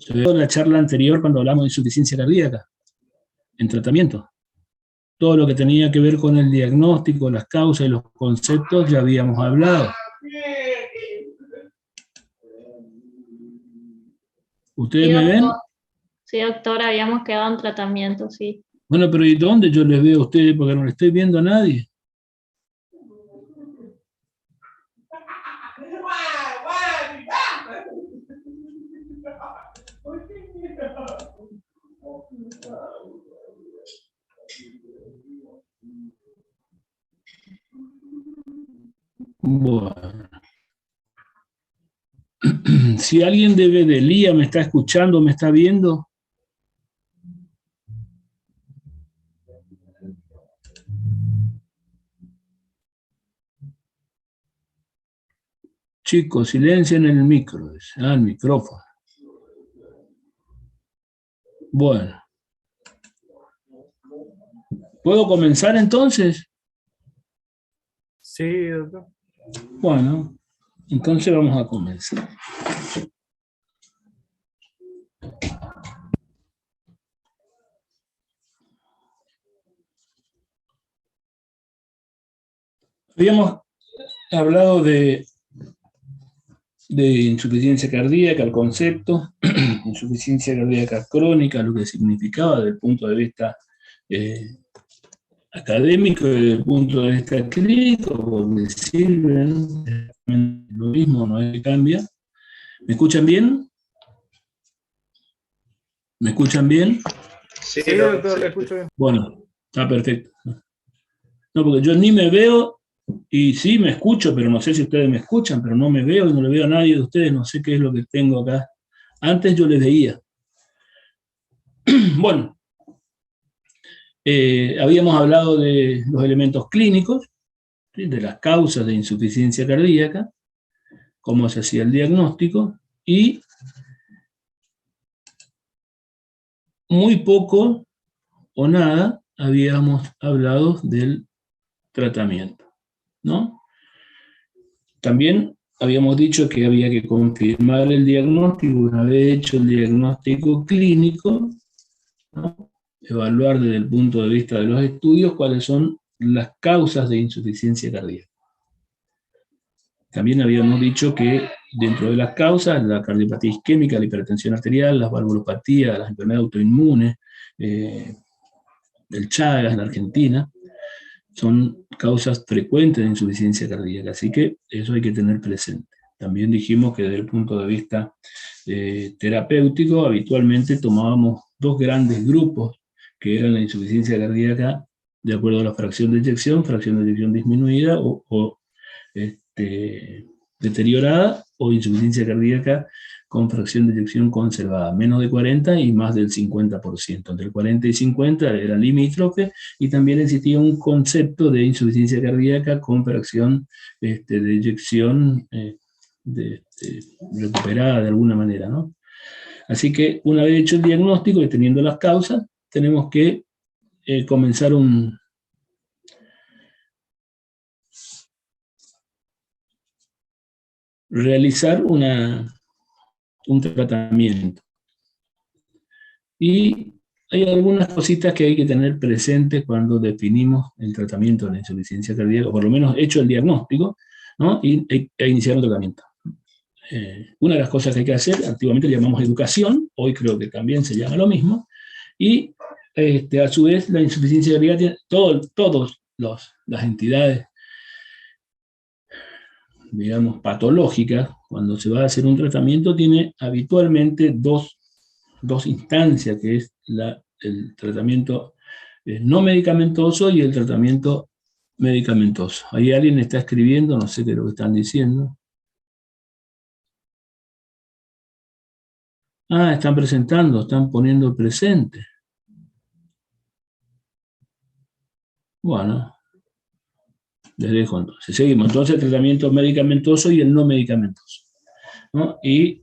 Se vio en la charla anterior cuando hablamos de insuficiencia cardíaca, en tratamiento. Todo lo que tenía que ver con el diagnóstico, las causas y los conceptos ya habíamos hablado. ¿Ustedes Sí, me ven? Sí, doctor, habíamos quedado en tratamiento, sí. Bueno, pero ¿y dónde yo les veo a ustedes? Porque no les estoy viendo a nadie. Bueno. Si alguien de Bedelía me está escuchando, me está viendo. Chicos, silencio en el micro. El micrófono. Bueno. ¿Puedo comenzar entonces? Sí, doctor. Bueno, entonces vamos a comenzar. Habíamos hablado de insuficiencia cardíaca, el concepto, insuficiencia cardíaca crónica, lo que significaba desde el punto de vista académico y desde el punto de vista clínico, porque sirven lo mismo, no hay cambia. ¿Me escuchan bien? ¿Me escuchan bien? Sí, doctor, le escucho bien. Bueno, está perfecto. No, porque yo ni me veo y sí me escucho, pero no sé si ustedes me escuchan, pero no me veo y no le veo a nadie de ustedes, no sé qué es lo que tengo acá. Antes yo les veía. Bueno, habíamos hablado de los elementos clínicos, ¿sí? De las causas de insuficiencia cardíaca, cómo se hacía el diagnóstico, y muy poco o nada habíamos hablado del tratamiento, ¿no? También habíamos dicho que había que confirmar el diagnóstico, una vez hecho el diagnóstico clínico, ¿no? Evaluar desde el punto de vista de los estudios cuáles son las causas de insuficiencia cardíaca. También habíamos dicho que dentro de las causas, la cardiopatía isquémica, la hipertensión arterial, las valvulopatías, las enfermedades autoinmunes, el Chagas en Argentina, son causas frecuentes de insuficiencia cardíaca, así que eso hay que tener presente. También dijimos que desde el punto de vista terapéutico, habitualmente tomábamos dos grandes grupos, que eran la insuficiencia cardíaca de acuerdo a la fracción de eyección disminuida o deteriorada, o insuficiencia cardíaca con fracción de eyección conservada, menos de 40 y más del 50%. Entre el 40 y 50 era limítrofe, y también existía un concepto de insuficiencia cardíaca con fracción de eyección recuperada de alguna manera, ¿no? Así que una vez hecho el diagnóstico y teniendo las causas, tenemos que comenzar realizar un tratamiento. Y hay algunas cositas que hay que tener presentes cuando definimos el tratamiento de la insuficiencia cardíaca, o por lo menos hecho el diagnóstico, ¿no? E iniciar un tratamiento. Una de las cosas que hay que hacer, antiguamente le llamamos educación, hoy creo que también se llama lo mismo, y a su vez la insuficiencia cardíaca, todas las entidades, digamos, patológicas, cuando se va a hacer un tratamiento, tiene habitualmente dos instancias, que es el tratamiento no medicamentoso y el tratamiento medicamentoso. Ahí alguien está escribiendo, no sé qué es lo que están diciendo. Ah, están presentando, están poniendo presente. Bueno, les dejo entonces. Seguimos. Entonces, el tratamiento medicamentoso y el no medicamentoso, ¿no? Y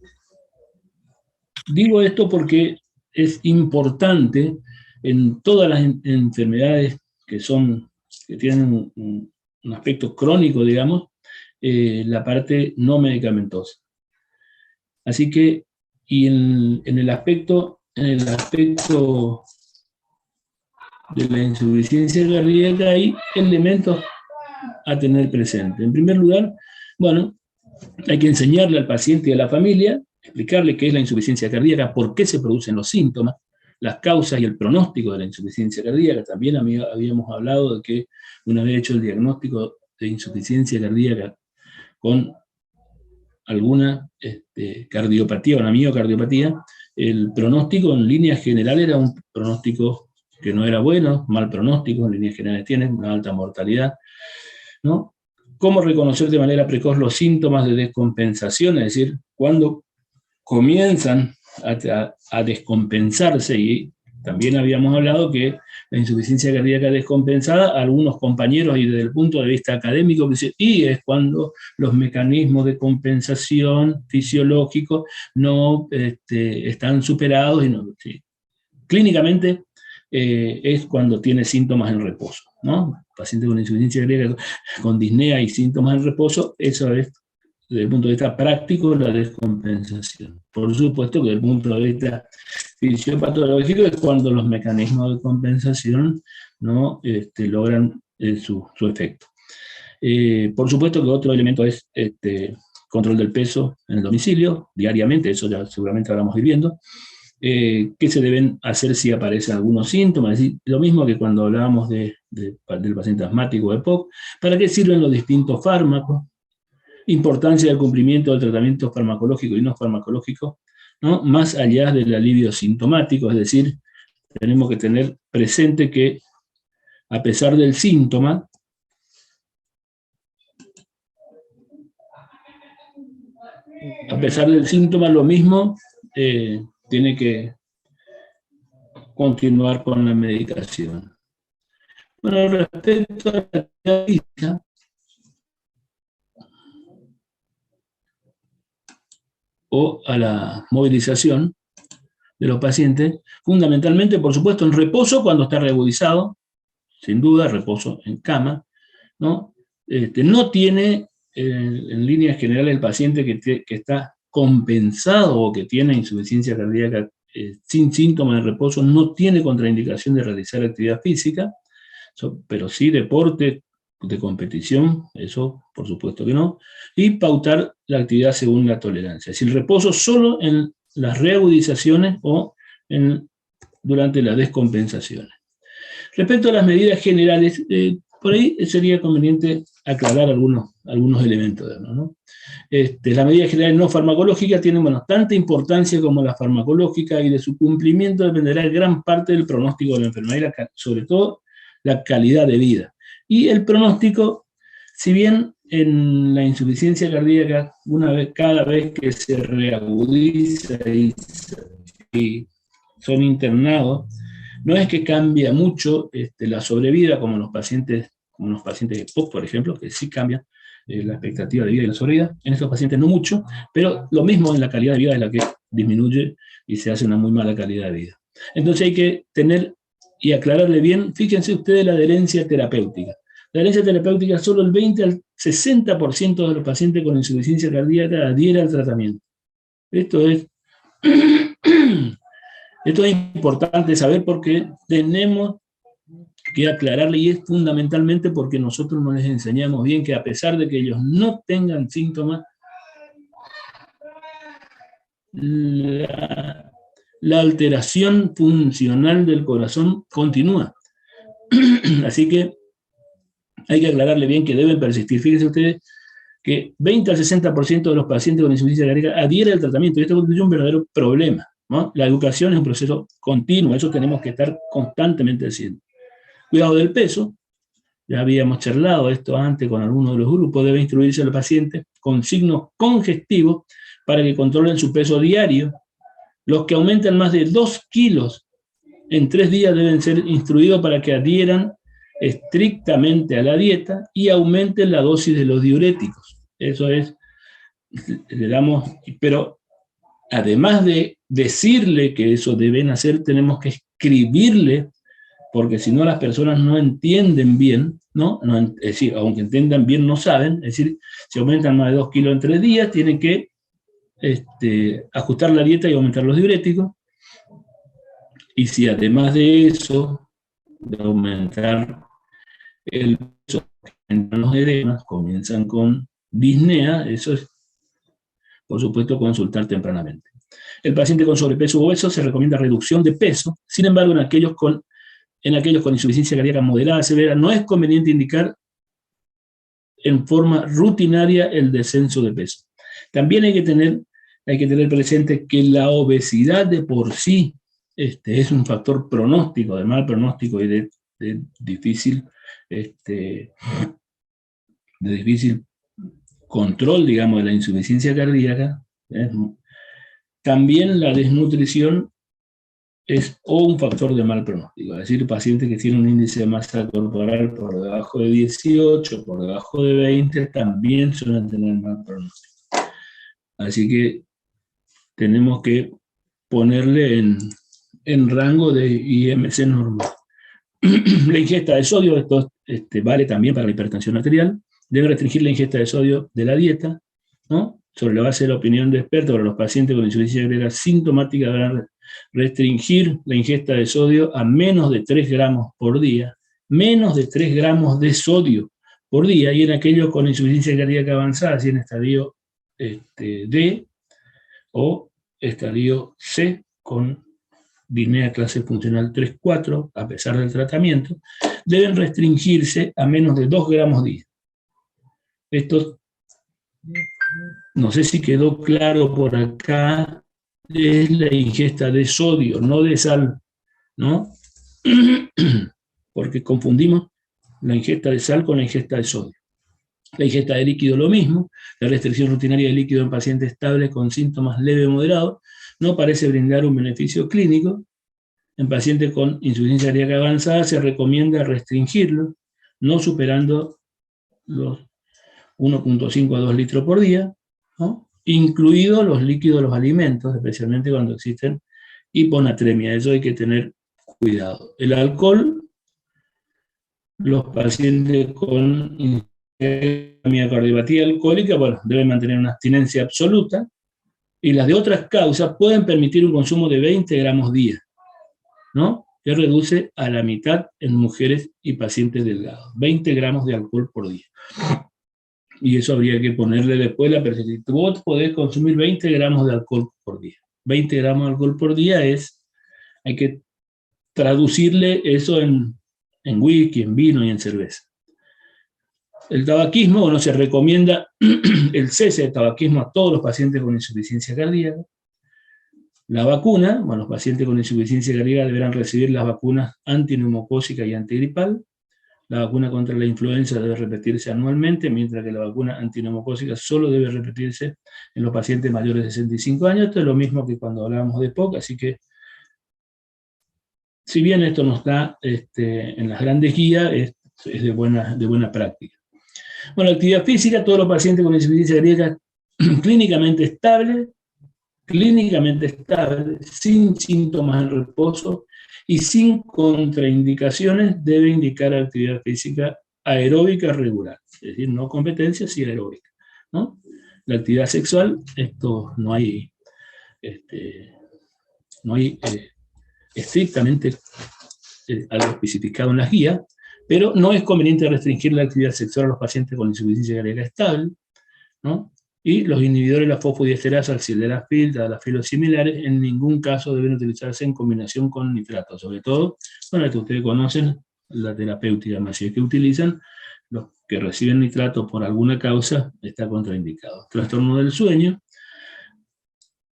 digo esto porque es importante en todas las enfermedades que tienen un aspecto crónico, digamos, la parte no medicamentosa. Así que Y en el aspecto de la insuficiencia cardíaca hay elementos a tener presente. En primer lugar, bueno, hay que enseñarle al paciente y a la familia, explicarle qué es la insuficiencia cardíaca, por qué se producen los síntomas, las causas y el pronóstico de la insuficiencia cardíaca. También habíamos hablado de que una vez hecho el diagnóstico de insuficiencia cardíaca con alguna cardiopatía o una miocardiopatía, el pronóstico en líneas generales era un pronóstico que no era bueno, mal pronóstico, en líneas generales tienen una alta mortalidad, ¿no? ¿Cómo reconocer de manera precoz los síntomas de descompensación? Es decir, cuando comienzan a descompensarse, y también habíamos hablado que la insuficiencia cardíaca descompensada, algunos compañeros y desde el punto de vista académico dicen, y es cuando los mecanismos de compensación fisiológicos no están superados, y no, sí. Clínicamente es cuando tiene síntomas en reposo, ¿no? Paciente con insuficiencia cardíaca con disnea y síntomas en reposo, eso es, desde el punto de vista práctico, la descompensación. Por supuesto que desde el punto de vista fisiopatológico es cuando los mecanismos de compensación no logran su efecto. Por supuesto que otro elemento es control del peso en el domicilio, diariamente, eso ya seguramente hablamos viviendo. ¿Qué se deben hacer si aparecen algunos síntomas? Es decir, lo mismo que cuando hablábamos del paciente asmático de POC. ¿Para qué sirven los distintos fármacos? Importancia del cumplimiento del tratamiento farmacológico y no farmacológico, ¿no? Más allá del alivio sintomático, es decir, tenemos que tener presente que a pesar del síntoma, lo mismo tiene que continuar con la medicación. Bueno, respecto a la actividad o a la movilización de los pacientes, fundamentalmente, por supuesto, en reposo cuando está reagudizado, sin duda, reposo en cama, ¿no? No tiene, en líneas generales, el paciente que está compensado o que tiene insuficiencia cardíaca sin síntomas de reposo, no tiene contraindicación de realizar actividad física, pero sí deporte de competición, eso por supuesto que no, y pautar la actividad según la tolerancia. Si el reposo solo en las reagudizaciones o durante las descompensaciones. Respecto a las medidas generales, por ahí sería conveniente aclarar algunos elementos, ¿no? Las medidas generales no farmacológicas tienen, bueno, tanta importancia como la farmacológica, y de su cumplimiento dependerá gran parte del pronóstico de la enfermedad y sobre todo la calidad de vida. Y el pronóstico, si bien en la insuficiencia cardíaca, cada vez que se reagudiza y son internados, no es que cambia mucho la sobrevida como los pacientes de POC, por ejemplo, que sí cambian la expectativa de vida y la sobrevida. En estos pacientes no mucho, pero lo mismo en la calidad de vida es la que disminuye y se hace una muy mala calidad de vida. Entonces hay que tener y aclararle bien, fíjense ustedes la adherencia terapéutica. La adherencia terapéutica, solo el 20 al 60% de los pacientes con insuficiencia cardíaca adhiere al tratamiento. Esto es importante saber porque tenemos que aclararle, y es fundamentalmente porque nosotros no les enseñamos bien que a pesar de que ellos no tengan síntomas, la alteración funcional del corazón continúa. Así que hay que aclararle bien que deben persistir. Fíjense ustedes que 20 al 60% de los pacientes con insuficiencia cardíaca adhieren al tratamiento, y esto constituye un verdadero problema, ¿no? La educación es un proceso continuo, eso tenemos que estar constantemente haciendo. Cuidado del peso, ya habíamos charlado esto antes con algunos de los grupos, debe instruirse al paciente con signos congestivos para que controlen su peso diario. Los que aumentan más de 2 kilos en 3 días deben ser instruidos para que adhieran estrictamente a la dieta y aumenten la dosis de los diuréticos. Eso es, le damos, pero además de decirle que eso deben hacer, tenemos que escribirle, porque si no las personas no entienden bien, ¿no? Es decir, aunque entiendan bien, no saben. Es decir, si aumentan más de 2 kilos en 3 días, tienen que ajustar la dieta y aumentar los diuréticos. Y si además de eso, de aumentar el peso, los edemas comienzan con disnea, eso es, por supuesto, consultar tempranamente. El paciente con sobrepeso o obeso se recomienda reducción de peso, sin embargo, en aquellos con insuficiencia cardíaca moderada severa, no es conveniente indicar en forma rutinaria el descenso de peso. También hay que tener presente que la obesidad de por sí es un factor pronóstico, de mal pronóstico y de difícil control, digamos, de la insuficiencia cardíaca. También la desnutrición es un factor de mal pronóstico, es decir, pacientes que tienen un índice de masa corporal por debajo de 18, por debajo de 20, también suelen tener mal pronóstico. Así que tenemos que ponerle en rango de IMC normal. La ingesta de sodio, esto vale también para la hipertensión arterial, debe restringir la ingesta de sodio de la dieta, ¿no? Sobre la base de la opinión de expertos, para los pacientes con insuficiencia cardíaca sintomática deberán restringir la ingesta de sodio a menos de 3 gramos por día, menos de 3 gramos de sodio por día, y en aquellos con insuficiencia cardíaca avanzada, así en estadio D o estadio C con disnea clase funcional 3-4, a pesar del tratamiento, deben restringirse a menos de 2 gramos día. Esto, no sé si quedó claro por acá, es la ingesta de sodio, no de sal, ¿no? Porque confundimos la ingesta de sal con la ingesta de sodio. La ingesta de líquido lo mismo, la restricción rutinaria de líquido en pacientes estables con síntomas leves o moderados no parece brindar un beneficio clínico. En pacientes con insuficiencia cardíaca avanzada se recomienda restringirlo, no superando los 1.5 a 2 litros por día, ¿no? Incluidos los líquidos de los alimentos, especialmente cuando existen hiponatremia. Eso hay que tener cuidado. El alcohol, los pacientes con cardiopatía alcohólica, bueno, deben mantener una abstinencia absoluta, y las de otras causas pueden permitir un consumo de 20 gramos día, ¿no? Que reduce a la mitad en mujeres y pacientes delgados. 20 gramos de alcohol por día. Y eso habría que ponerle después la perspectiva. Vos podés consumir 20 gramos de alcohol por día. 20 gramos de alcohol por día hay que traducirle eso en whisky, en vino y en cerveza. El tabaquismo, bueno, se recomienda el cese de tabaquismo a todos los pacientes con insuficiencia cardíaca. La vacuna, bueno, los pacientes con insuficiencia cardíaca deberán recibir las vacunas antineumocócica y antigripal. La vacuna contra la influenza debe repetirse anualmente, mientras que la vacuna antineumocócica solo debe repetirse en los pacientes mayores de 65 años. Esto es lo mismo que cuando hablábamos de POC, así que, si bien esto no está en las grandes guías, es de buena práctica. Bueno, actividad física, todos los pacientes con insuficiencia cardíaca clínicamente estable, sin síntomas en reposo y sin contraindicaciones, debe indicar actividad física aeróbica regular, es decir, no competencia, sí aeróbica, ¿no? La actividad sexual, esto no hay estrictamente algo especificado en las guías, pero no es conveniente restringir la actividad sexual a los pacientes con insuficiencia cardíaca estable, ¿no? Y los inhibidores de la fosfodiesterasa, el sildenafil, tadalafil o similares, en ningún caso deben utilizarse en combinación con nitrato, sobre todo, bueno, que ustedes conocen, la terapéutica masiva que utilizan, los que reciben nitrato por alguna causa, está contraindicado. Trastorno del sueño.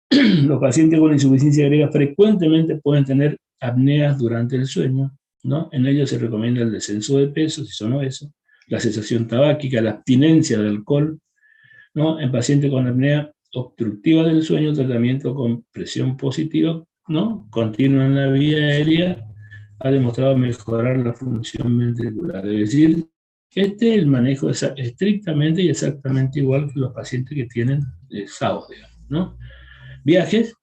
Los pacientes con insuficiencia cardíaca frecuentemente pueden tener apneas durante el sueño, ¿no? En ellos se recomienda el descenso de peso, si son obesos, la cesación tabáquica, la abstinencia del alcohol, ¿no? En pacientes con apnea obstructiva del sueño, tratamiento con presión positiva, ¿no? Continua en la vía aérea, ha demostrado mejorar la función ventricular. Es decir, el manejo es estrictamente y exactamente igual que los pacientes que tienen SAOS, digamos, ¿no? Viajes,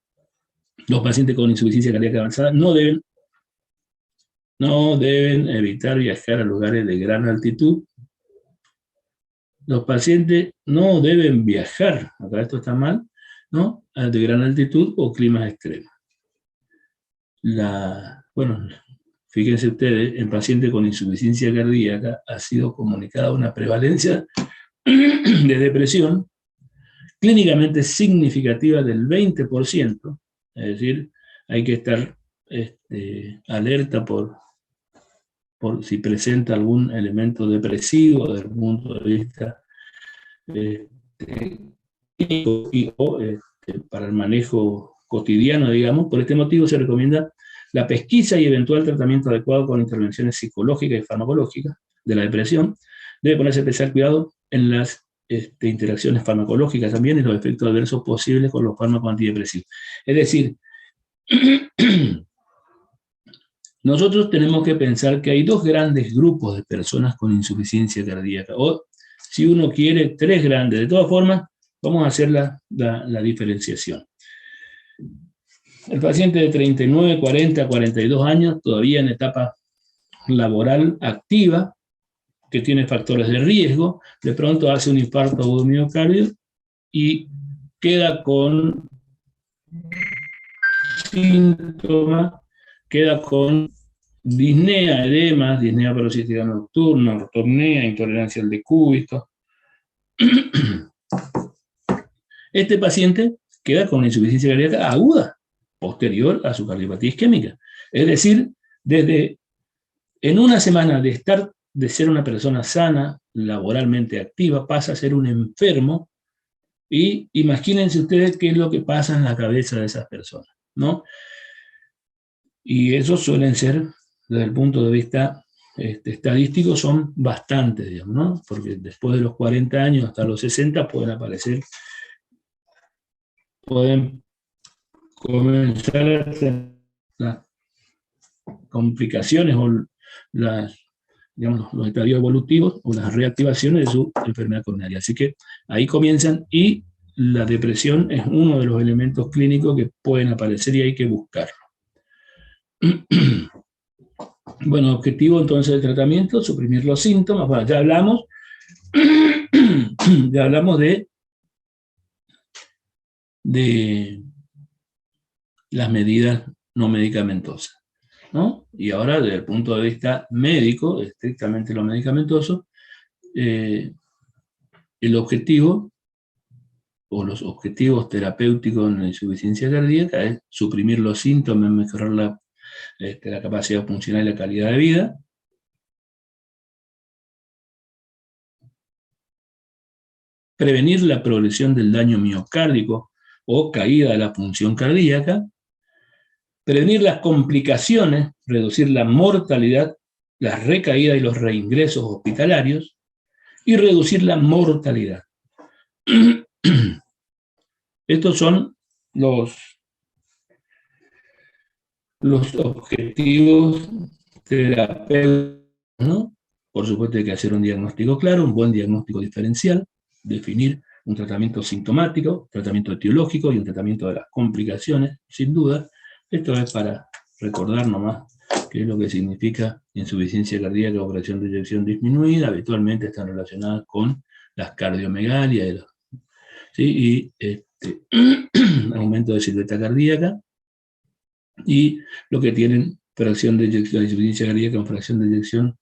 los pacientes con insuficiencia cardíaca avanzada no deben evitar viajar a lugares de gran altitud. Los pacientes no deben viajar, acá esto está mal, ¿no? De gran altitud o climas extremos. Bueno, fíjense ustedes, en pacientes con insuficiencia cardíaca ha sido comunicada una prevalencia de depresión clínicamente significativa del 20%, es decir, hay que estar alerta por si presenta algún elemento depresivo desde el punto de vista clínico para el manejo cotidiano, digamos. Por este motivo se recomienda la pesquisa y eventual tratamiento adecuado con intervenciones psicológicas y farmacológicas de la depresión. Debe ponerse especial cuidado en las interacciones farmacológicas también y los efectos adversos posibles con los fármacos antidepresivos. Es decir, nosotros tenemos que pensar que hay dos grandes grupos de personas con insuficiencia cardíaca, o si uno quiere, tres grandes. De todas formas, vamos a hacer la diferenciación. El paciente de 39, 40, 42 años, todavía en etapa laboral activa, que tiene factores de riesgo, de pronto hace un infarto agudo de miocardio y queda con síntomas, queda con disnea, edemas, disnea paroxística nocturna, ortopnea, intolerancia al decúbito. Este paciente queda con una insuficiencia cardíaca aguda, posterior a su cardiopatía isquémica. Es decir, en una semana de ser una persona sana, laboralmente activa, pasa a ser un enfermo, y imagínense ustedes qué es lo que pasa en la cabeza de esas personas, ¿no? Y esos suelen ser, desde el punto de vista estadístico, son bastantes, digamos, ¿no? Porque después de los 40 años hasta los 60 pueden comenzar a tener las complicaciones o los estadios evolutivos o las reactivaciones de su enfermedad coronaria. Así que ahí comienzan, y la depresión es uno de los elementos clínicos que pueden aparecer y hay que buscarlo. Bueno, objetivo entonces del tratamiento: suprimir los síntomas. Bueno, ya hablamos de las medidas no medicamentosas, ¿no? Y ahora, desde el punto de vista médico, estrictamente lo medicamentoso, el objetivo o los objetivos terapéuticos en la insuficiencia cardíaca es suprimir los síntomas, mejorar la capacidad funcional y la calidad de vida, prevenir la progresión del daño miocárdico o caída de la función cardíaca, prevenir las complicaciones, reducir la mortalidad, las recaídas y los reingresos hospitalarios, y reducir la mortalidad. Estos son los objetivos terapéuticos, ¿no? Por supuesto hay que hacer un diagnóstico claro, un buen diagnóstico diferencial, definir un tratamiento sintomático, tratamiento etiológico y un tratamiento de las complicaciones, sin duda. Esto es para recordar nomás qué es lo que significa insuficiencia cardíaca o presión de eyección disminuida. Habitualmente están relacionadas con las cardiomegalias, ¿sí? Y aumento de silueta cardíaca, y lo que tienen fracción de eyección, insuficiencia cardíaca con fracción de eyección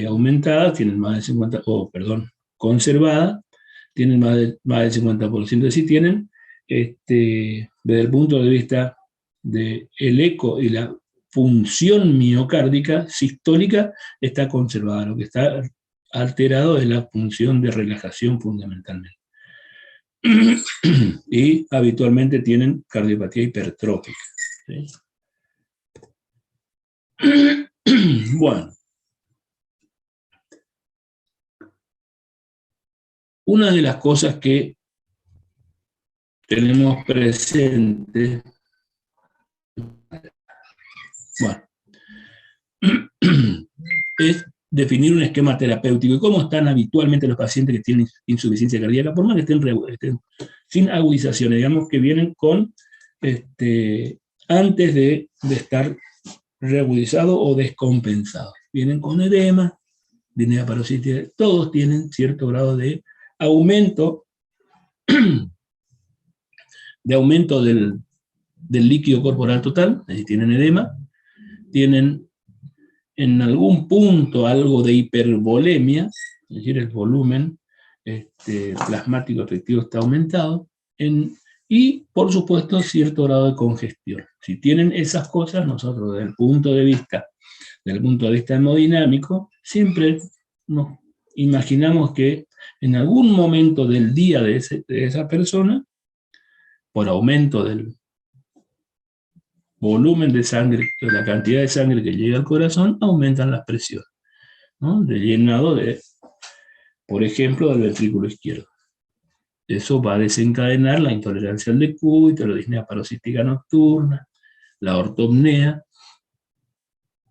aumentada, tienen más del 50%, conservada, tienen más del 50%. Es decir, tienen, desde el punto de vista del eco y la función miocárdica sistólica, está conservada. Lo que está alterado es la función de relajación fundamentalmente. Y habitualmente tienen cardiopatía hipertrófica, ¿sí? Bueno, una de las cosas que tenemos presente, bueno, es definir un esquema terapéutico y cómo están habitualmente los pacientes que tienen insuficiencia cardíaca, por más que estén sin agudizaciones, digamos que vienen con, antes de estar reagudizado o descompensado. Vienen con edema, disnea paroxística, todos tienen cierto grado de aumento de aumento del líquido corporal total, es decir, tienen edema, tienen en algún punto algo de hipervolemia, es decir, el volumen plasmático efectivo está aumentado, y por supuesto cierto grado de congestión. Si tienen esas cosas, nosotros desde el punto de vista hemodinámico, siempre nos imaginamos que en algún momento del día de esa persona, por aumento del volumen de sangre, de la cantidad de sangre que llega al corazón, aumentan las presiones, ¿no? De llenado por ejemplo, del ventrículo izquierdo. Eso va a desencadenar la intolerancia al decúbito, la disnea paroxística nocturna, la ortopnea,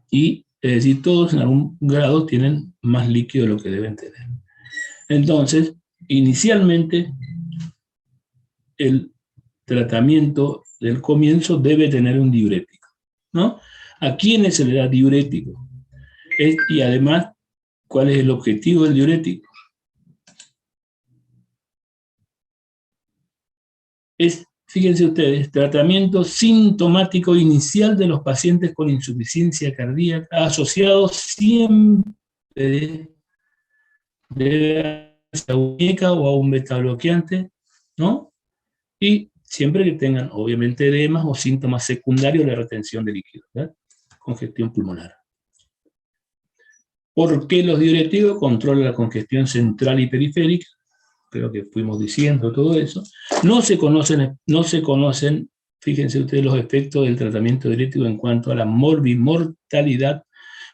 y es decir, todos en algún grado tienen más líquido de lo que deben tener. Entonces, inicialmente, el tratamiento del comienzo debe tener un diurético, ¿no? ¿A quiénes se le da diurético? Y además, ¿cuál es el objetivo del diurético? Fíjense ustedes, tratamiento sintomático inicial de los pacientes con insuficiencia cardíaca, asociado siempre a una muñeca o a un betabloqueante, ¿no? Y siempre que tengan, obviamente, edemas o síntomas secundarios de retención de líquido, ¿verdad? Congestión pulmonar. ¿Por qué los diuréticos controlan la congestión central y periférica? Creo que fuimos diciendo todo eso. No se conocen, fíjense ustedes, los efectos del tratamiento diurético en cuanto a la morbimortalidad,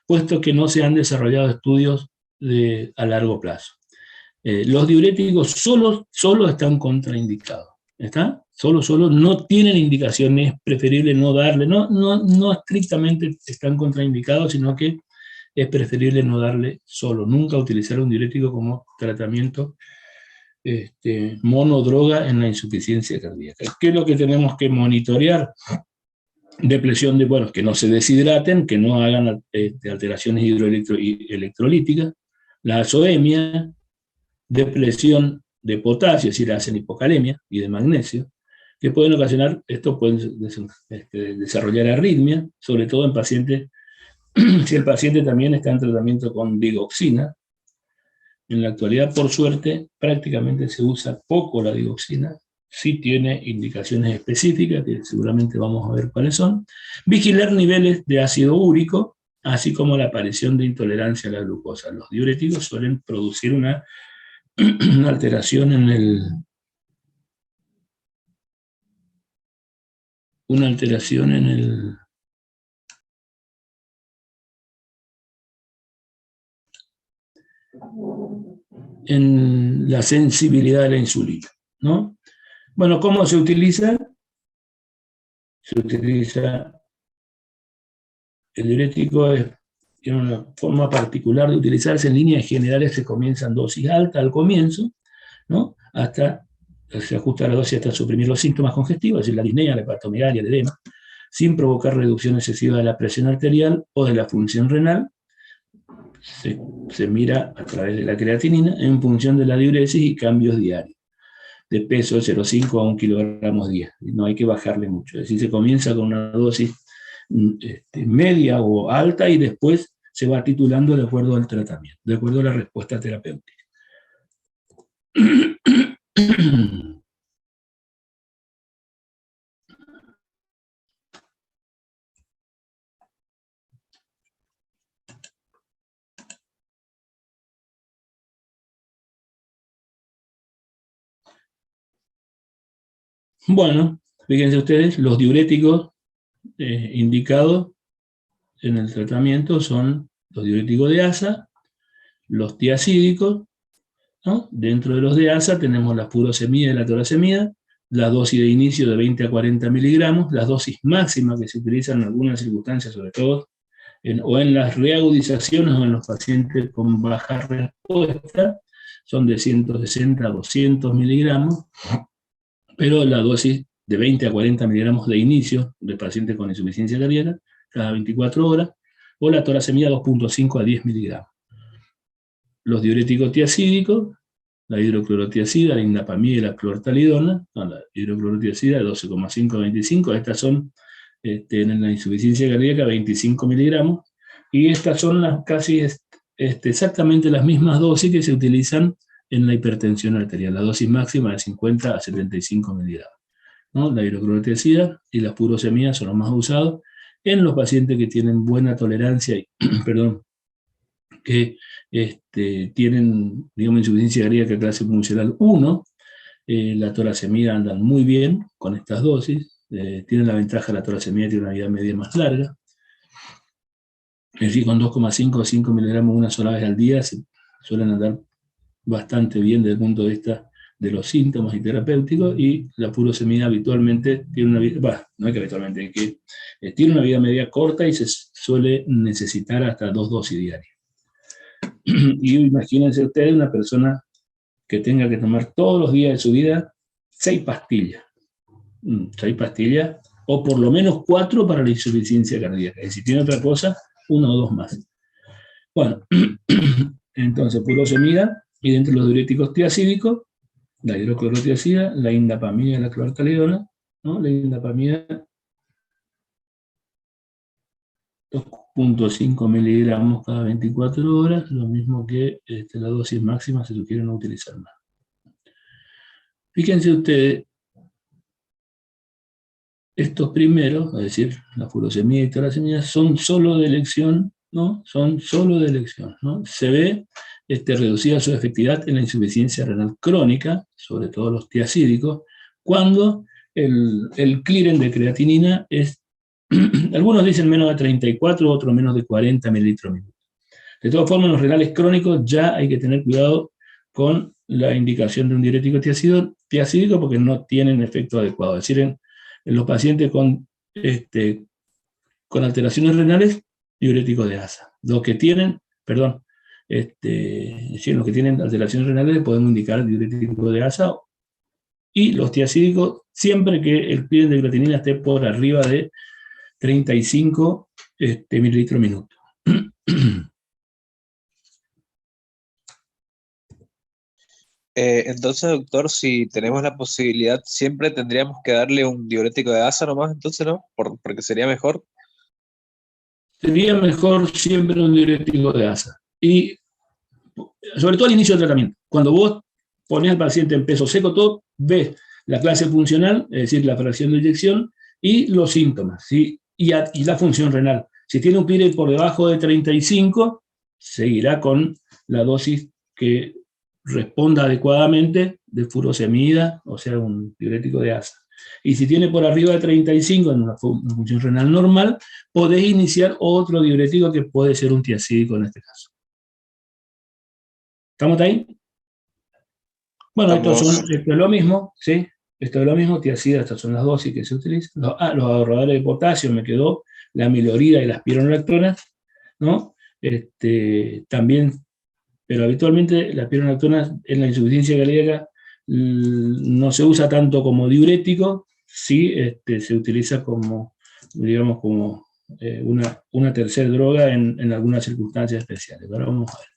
puesto que no se han desarrollado estudios a largo plazo. Los diuréticos solo están contraindicados. ¿Está? Solo no tienen indicaciones, es preferible no darle, no estrictamente están contraindicados, sino que es preferible no darle solo, nunca utilizar un diurético como tratamiento monodroga en la insuficiencia cardíaca. ¿Qué es lo que tenemos que monitorear? Depresión que no se deshidraten, que no hagan alteraciones hidroelectrolíticas, la azoemia, depresión de potasio, es decir, hacen hipocalemia, y de magnesio, que pueden ocasionar, esto pueden desarrollar arritmia, sobre todo en pacientes, si el paciente también está en tratamiento con digoxina. En la actualidad, por suerte, prácticamente se usa poco la digoxina, sí tiene indicaciones específicas, que seguramente vamos a ver cuáles son. Vigilar niveles de ácido úrico, así como la aparición de intolerancia a la glucosa. Los diuréticos suelen producir una alteración en la sensibilidad de la insulina, ¿no? Bueno, ¿cómo se utiliza? Se utiliza el diurético, tiene una forma particular de utilizarse. En líneas generales se comienzan dosis alta al comienzo, ¿no? Se ajusta la dosis hasta suprimir los síntomas congestivos, es decir, la disnea, la hepatomegalia, el edema, sin provocar reducción excesiva de la presión arterial o de la función renal. Se mira a través de la creatinina en función de la diuresis y cambios diarios, de peso de 0,5 a 1 kilogramo día. No hay que bajarle mucho. Es decir, se comienza con una dosis media o alta y después se va titulando de acuerdo al tratamiento, de acuerdo a la respuesta terapéutica. Bueno, fíjense ustedes, los diuréticos indicados en el tratamiento son los diuréticos de ASA, los tiacídicos, ¿no? Dentro de los de ASA tenemos la furosemida y la torasemida, la dosis de inicio de 20 a 40 miligramos, las dosis máximas que se utilizan en algunas circunstancias, sobre todo o en las reagudizaciones o en los pacientes con baja respuesta, son de 160 a 200 miligramos, pero la dosis de 20 a 40 miligramos de inicio de pacientes con insuficiencia cardíaca cada 24 horas, o la torasemida 2.5 a 10 miligramos. Los diuréticos tiacídicos la hidroclorotiazida, la indapamida y la clortalidona. No, la hidroclorotiazida de 12,5 a 25, estas son en la insuficiencia cardíaca 25 miligramos, y estas son casi exactamente las mismas dosis que se utilizan en la hipertensión arterial, la dosis máxima de 50 a 75 miligramos. ¿No? La hidroclorotiazida y la furosemida son los más usados en los pacientes que tienen buena tolerancia y, perdón, que tienen, digamos, insuficiencia cardíaca clase funcional 1, la torasemida andan muy bien con estas dosis, tienen la ventaja de la torasemida, tiene una vida media más larga, es decir, con 2,5 o 5 miligramos una sola vez al día se suelen andar bastante bien desde el punto de vista de los síntomas y terapéuticos, y la furosemida habitualmente tiene una vida, bueno, no es que habitualmente, es que tiene una vida media corta y se suele necesitar hasta 2 dosis diarias. Y imagínense ustedes una persona que tenga que tomar todos los días de su vida 6 pastillas. 6 pastillas, o por lo menos 4 para la insuficiencia cardíaca. Y si tiene otra cosa, 1 o 2 más. Bueno, entonces furosemida, y dentro de los diuréticos tiacídicos, la hidroclorotiazida, la indapamida y la clortalidona, ¿no? La indapamida 2,5 miligramos cada 24 horas, lo mismo que la dosis máxima si lo quieren no utilizar más. Fíjense ustedes, estos primeros, es decir, la furosemida y torasemida, son solo de elección, ¿no? Son solo de elección, ¿no? Se ve reducida su efectividad en la insuficiencia renal crónica, sobre todo los tiacídicos, cuando el clearance de creatinina es, algunos dicen menos de 34, otros menos de 40 mililitros minuto. De todas formas, en los renales crónicos ya hay que tener cuidado con la indicación de un diurético tiacídico porque no tienen efecto adecuado. Es decir, en los pacientes con alteraciones renales, diurético de asa. Los que tienen, perdón, los que tienen alteraciones renales podemos indicar diurético de asa, y los tiacídicos siempre que el clearance de creatinina esté por arriba de 35 mililitros minuto. Entonces, doctor, si tenemos la posibilidad, siempre tendríamos que darle un diurético de asa nomás, entonces, ¿no? Porque sería mejor. Sería mejor siempre un diurético de asa. Y sobre todo al inicio del tratamiento. Cuando vos ponés al paciente en peso seco, todo, ves la clase funcional, es decir, la fracción de eyección, y los síntomas, ¿sí? y la función renal. Si tiene un PIRE por debajo de 35, seguirá con la dosis que responda adecuadamente de furosemida, o sea, un diurético de asa. Y si tiene por arriba de 35 en una función renal normal, podés iniciar otro diurético que puede ser un tiacídico en este caso. ¿Estamos ahí? Bueno, esto es lo mismo, ¿sí? Esto es lo mismo, tiacida, estas son las dosis que se utilizan. Los ahorradores de potasio, me quedó la amilorida y las pironolactonas, ¿no? También, pero habitualmente las pironolactonas en la insuficiencia cardíaca no se usa tanto como diurético, sí se utiliza como, digamos, como una tercera droga en algunas circunstancias especiales. Ahora vamos a ver.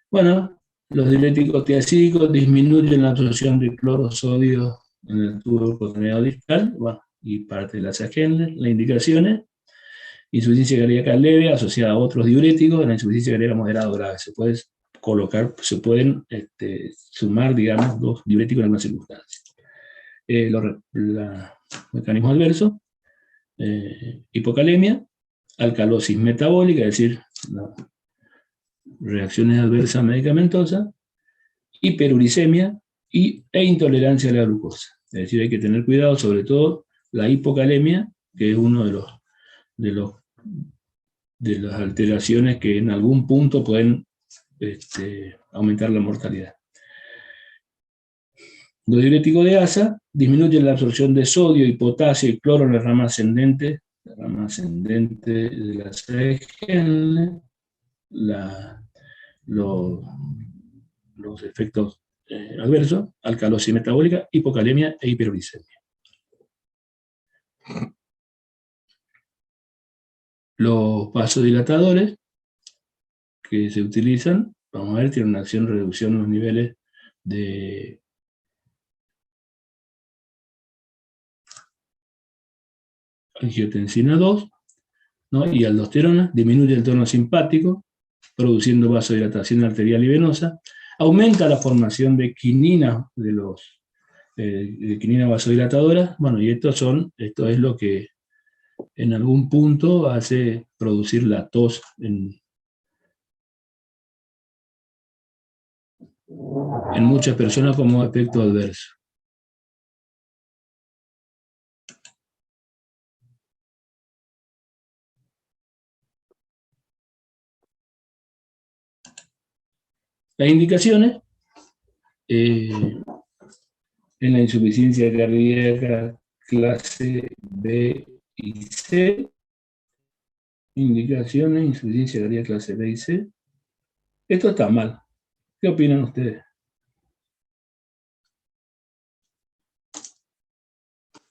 Bueno, los diuréticos tiacídicos disminuyen la absorción de cloro sodio en el tubo coronario distal, bueno, y parte de las agendas, las indicaciones: insuficiencia cardíaca leve asociada a otros diuréticos, en la insuficiencia cardíaca moderada o grave. Se pueden sumar, digamos, dos diuréticos en algunas circunstancias. Los mecanismos adversos: hipocalemia, alcalosis metabólica, es decir, reacciones adversas medicamentosas, hiperuricemia e intolerancia a la glucosa. Es decir, hay que tener cuidado, sobre todo la hipocalemia, que es uno de las alteraciones que en algún punto pueden aumentar la mortalidad. Los diuréticos de asa disminuyen la absorción de sodio y potasio y cloro en la rama ascendente de la AGN, los efectos adversos: alcalosis metabólica, hipocalemia e hiperuricemia. Los vasodilatadores que se utilizan, vamos a ver, tienen una acción de reducción de los niveles de angiotensina 2, ¿no? Y aldosterona, disminuye el tono simpático, produciendo vasodilatación arterial y venosa, aumenta la formación de quinina, de quinina vasodilatadora, bueno, y esto es lo que en algún punto hace producir la tos en muchas personas como efecto adverso. Las indicaciones en la insuficiencia cardíaca clase B y C, indicaciones, insuficiencia cardíaca clase B y C. Esto está mal. ¿Qué opinan ustedes?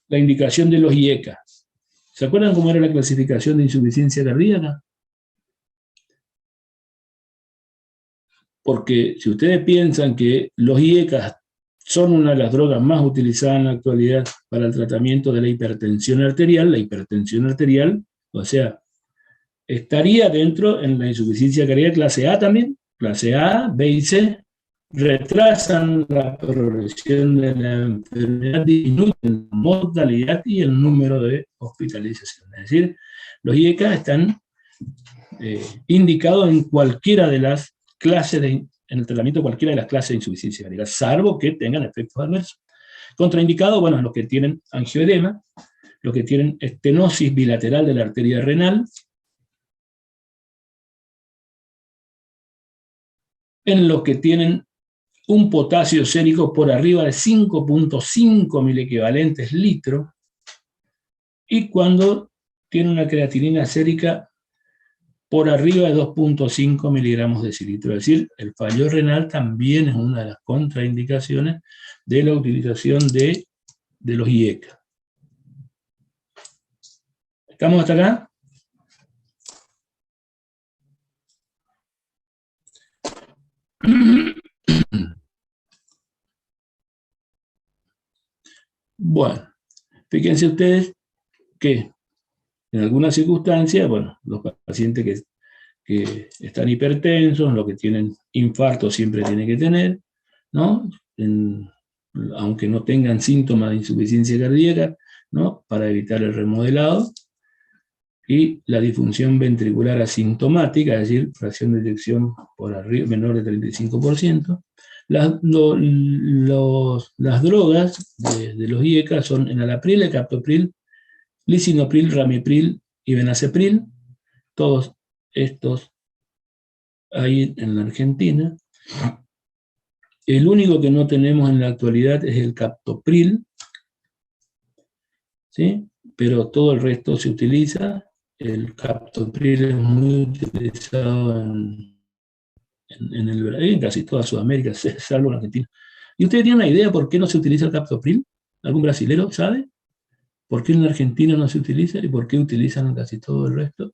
La indicación de los IECA. ¿Se acuerdan cómo era la clasificación de insuficiencia cardíaca? Porque si ustedes piensan que los IECA son una de las drogas más utilizadas en la actualidad para el tratamiento de la hipertensión arterial, o sea, estaría dentro en la insuficiencia cardíaca clase A también, clase A, B y C, retrasan la progresión de la enfermedad, disminuyen la mortalidad y el número de hospitalizaciones. Es decir, los IECA están indicados en cualquiera de las clases en el tratamiento de cualquiera de las clases de insuficiencia cardíaca, salvo que tengan efectos adversos. Contraindicados, bueno, los que tienen angioedema, los que tienen estenosis bilateral de la arteria renal, en los que tienen un potasio sérico por arriba de 5.5 milequivalentes litro, y cuando tiene una creatinina sérica por arriba de 2.5 miligramos de decilitro. Es decir, el fallo renal también es una de las contraindicaciones de la utilización de los IECA. ¿Estamos hasta acá? Bueno, fíjense ustedes que en algunas circunstancias, bueno, los pacientes que están hipertensos, los que tienen infarto siempre tienen que tener, ¿no? Aunque no tengan síntomas de insuficiencia cardíaca, ¿no? Para evitar el remodelado. Y la disfunción ventricular asintomática, es decir, fracción de eyección por arriba, menor de 35%. Las drogas de los IECA son enalapril, captopril, lisinopril, ramipril y benacepril. Todos estos hay en la Argentina. El único que no tenemos en la actualidad es el captopril, ¿sí? Pero todo el resto se utiliza. El captopril es muy utilizado en casi toda Sudamérica, salvo en Argentina. ¿Y ustedes tienen una idea por qué no se utiliza el captopril? ¿Algún brasilero sabe? ¿Por qué en la Argentina no se utiliza y por qué utilizan en casi todo el resto?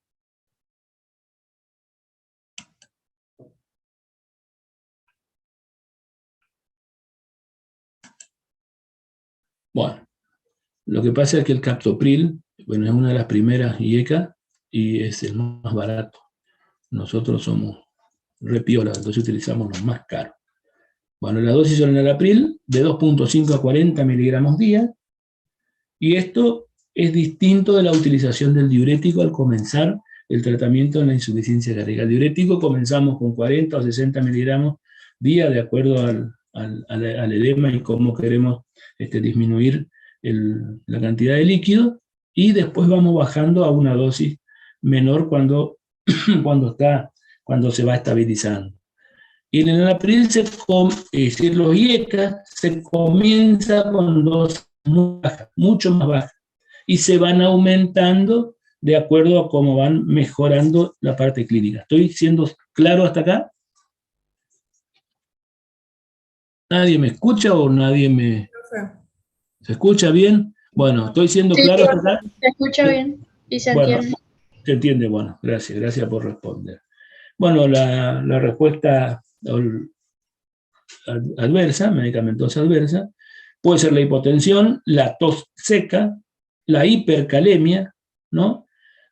Bueno, lo que pasa es que el captopril, bueno, es una de las primeras IECA y es el más barato. Nosotros somos repiolas, entonces utilizamos los más caros. Bueno, la dosis son en el april de 2.5 a 40 miligramos día, y esto es distinto de la utilización del diurético al comenzar el tratamiento en la insuficiencia cardíaca. El diurético comenzamos con 40 o 60 miligramos día, de acuerdo al edema y cómo queremos disminuir la cantidad de líquido, y después vamos bajando a una dosis menor cuando se va estabilizando. Y en el april es decir, los IECA se comienza con dosis muy bajas, mucho más bajas, y se van aumentando de acuerdo a cómo van mejorando la parte clínica. ¿Estoy siendo claro hasta acá? ¿Nadie me escucha o nadie me...? ¿Se escucha bien? Bueno, ¿estoy siendo claro hasta acá? Se escucha bien y se entiende. Bueno, se entiende, bueno, gracias por responder. Bueno, la respuesta adversa, medicamentosa adversa, puede ser la hipotensión, la tos seca, la hipercalemia, ¿no?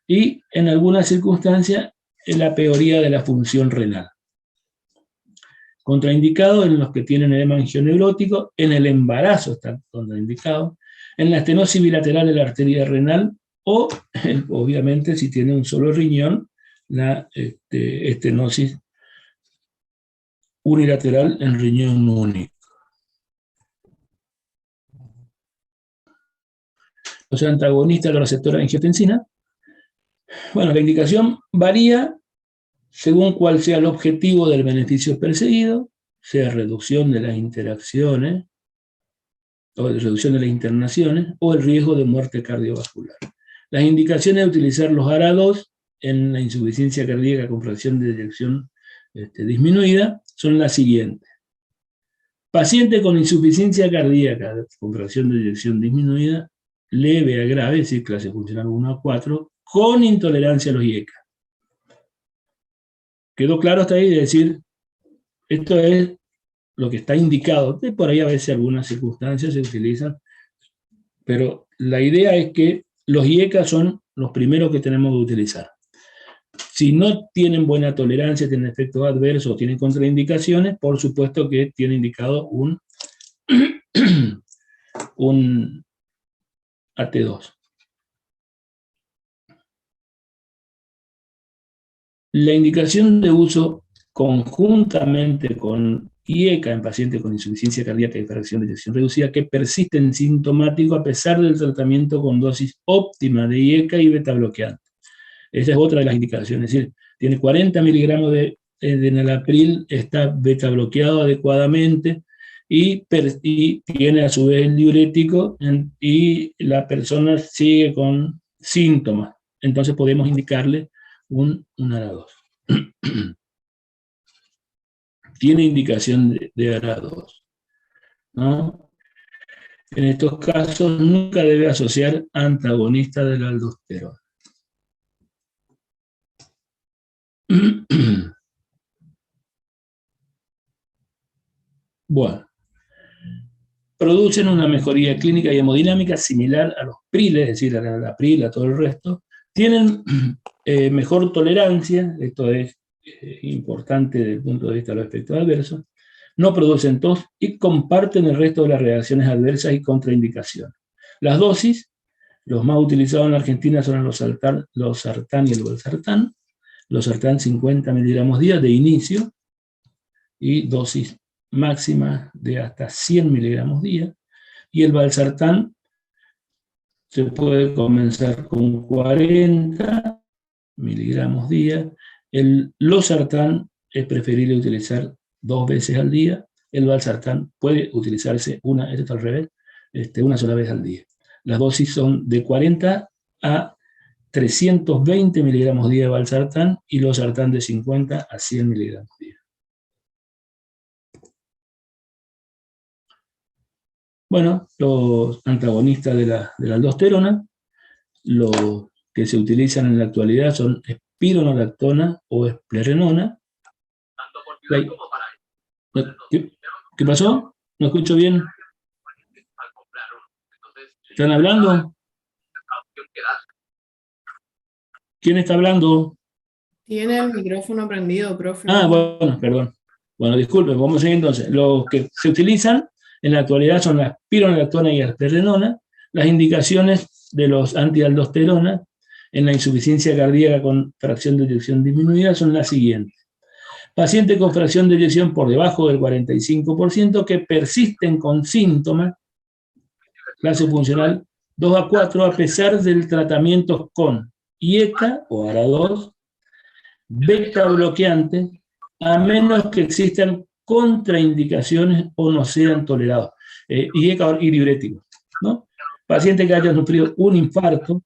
Y en algunas circunstancias la peoría de la función renal. Contraindicado en los que tienen edema angioneurótico, en el embarazo está contraindicado, en la estenosis bilateral de la arteria renal o, obviamente, si tiene un solo riñón, la estenosis unilateral en riñón único. Los antagonistas de la receptora de angiotensina. Bueno, la indicación varía según cuál sea el objetivo del beneficio perseguido, sea reducción de las interacciones, o reducción de las internaciones, o el riesgo de muerte cardiovascular. Las indicaciones de utilizar los ARA2 en la insuficiencia cardíaca con fracción de eyección disminuida son las siguientes. Paciente con insuficiencia cardíaca con fracción de eyección disminuida, leve a grave, es decir, clase funcional 1 a 4, con intolerancia a los IECA. ¿Quedó claro hasta ahí? Es decir, esto es lo que está indicado. Por ahí a veces algunas circunstancias se utilizan, pero la idea es que los IECA son los primeros que tenemos que utilizar. Si no tienen buena tolerancia, tienen efectos adversos o tienen contraindicaciones, por supuesto que tiene indicado un AT2. La indicación de uso conjuntamente con IECA en pacientes con insuficiencia cardíaca y fracción de eyección reducida que persisten sintomáticos a pesar del tratamiento con dosis óptima de IECA y beta bloqueante. Esa es otra de las indicaciones, es decir, tiene 40 miligramos de enalapril, está beta bloqueado adecuadamente y tiene a su vez el diurético y la persona sigue con síntomas. Entonces podemos indicarle un ARA2. Tiene indicación de ARA2, ¿no? En estos casos nunca debe asociar antagonista de la aldosterona. Bueno, producen una mejoría clínica y hemodinámica similar a los PRIL, es decir, a la PRIL, a todo el resto. Tienen mejor tolerancia, esto es importante desde el punto de vista de los efectos adversos, no producen tos y comparten el resto de las reacciones adversas y contraindicaciones. Las dosis, los más utilizados en la Argentina son los sartán y el valsartán. Los sartán 50 miligramos día de inicio y dosis máxima de hasta 100 miligramos día. Y el valsartán se puede comenzar con 40 miligramos día. El losartán es preferible utilizar 2 veces al día. El valsartán puede utilizarse una sola vez al día. Las dosis son de 40 a 320 miligramos día de valsartán y losartán de 50 a 100 miligramos día. Bueno, los antagonistas de la aldosterona, los que se utilizan en la actualidad son espironolactona o esplerenona. ¿Qué pasó? ¿No escucho bien? ¿Están hablando? ¿Quién está hablando? Tiene el micrófono prendido, profe. Ah, bueno, perdón. Bueno, disculpen, vamos a seguir entonces. Los que se utilizan en la actualidad son la espironolactona y la esplerenona. Las indicaciones de los antialdosterona en la insuficiencia cardíaca con fracción de eyección disminuida son las siguientes. Paciente con fracción de eyección por debajo del 45% que persisten con síntomas, clase funcional 2 a 4, a pesar del tratamiento con IECA o ARA2, beta bloqueante, a menos que existan contraindicaciones o no sean tolerados. IECA y diuréticos, ¿no? Paciente que haya sufrido un infarto,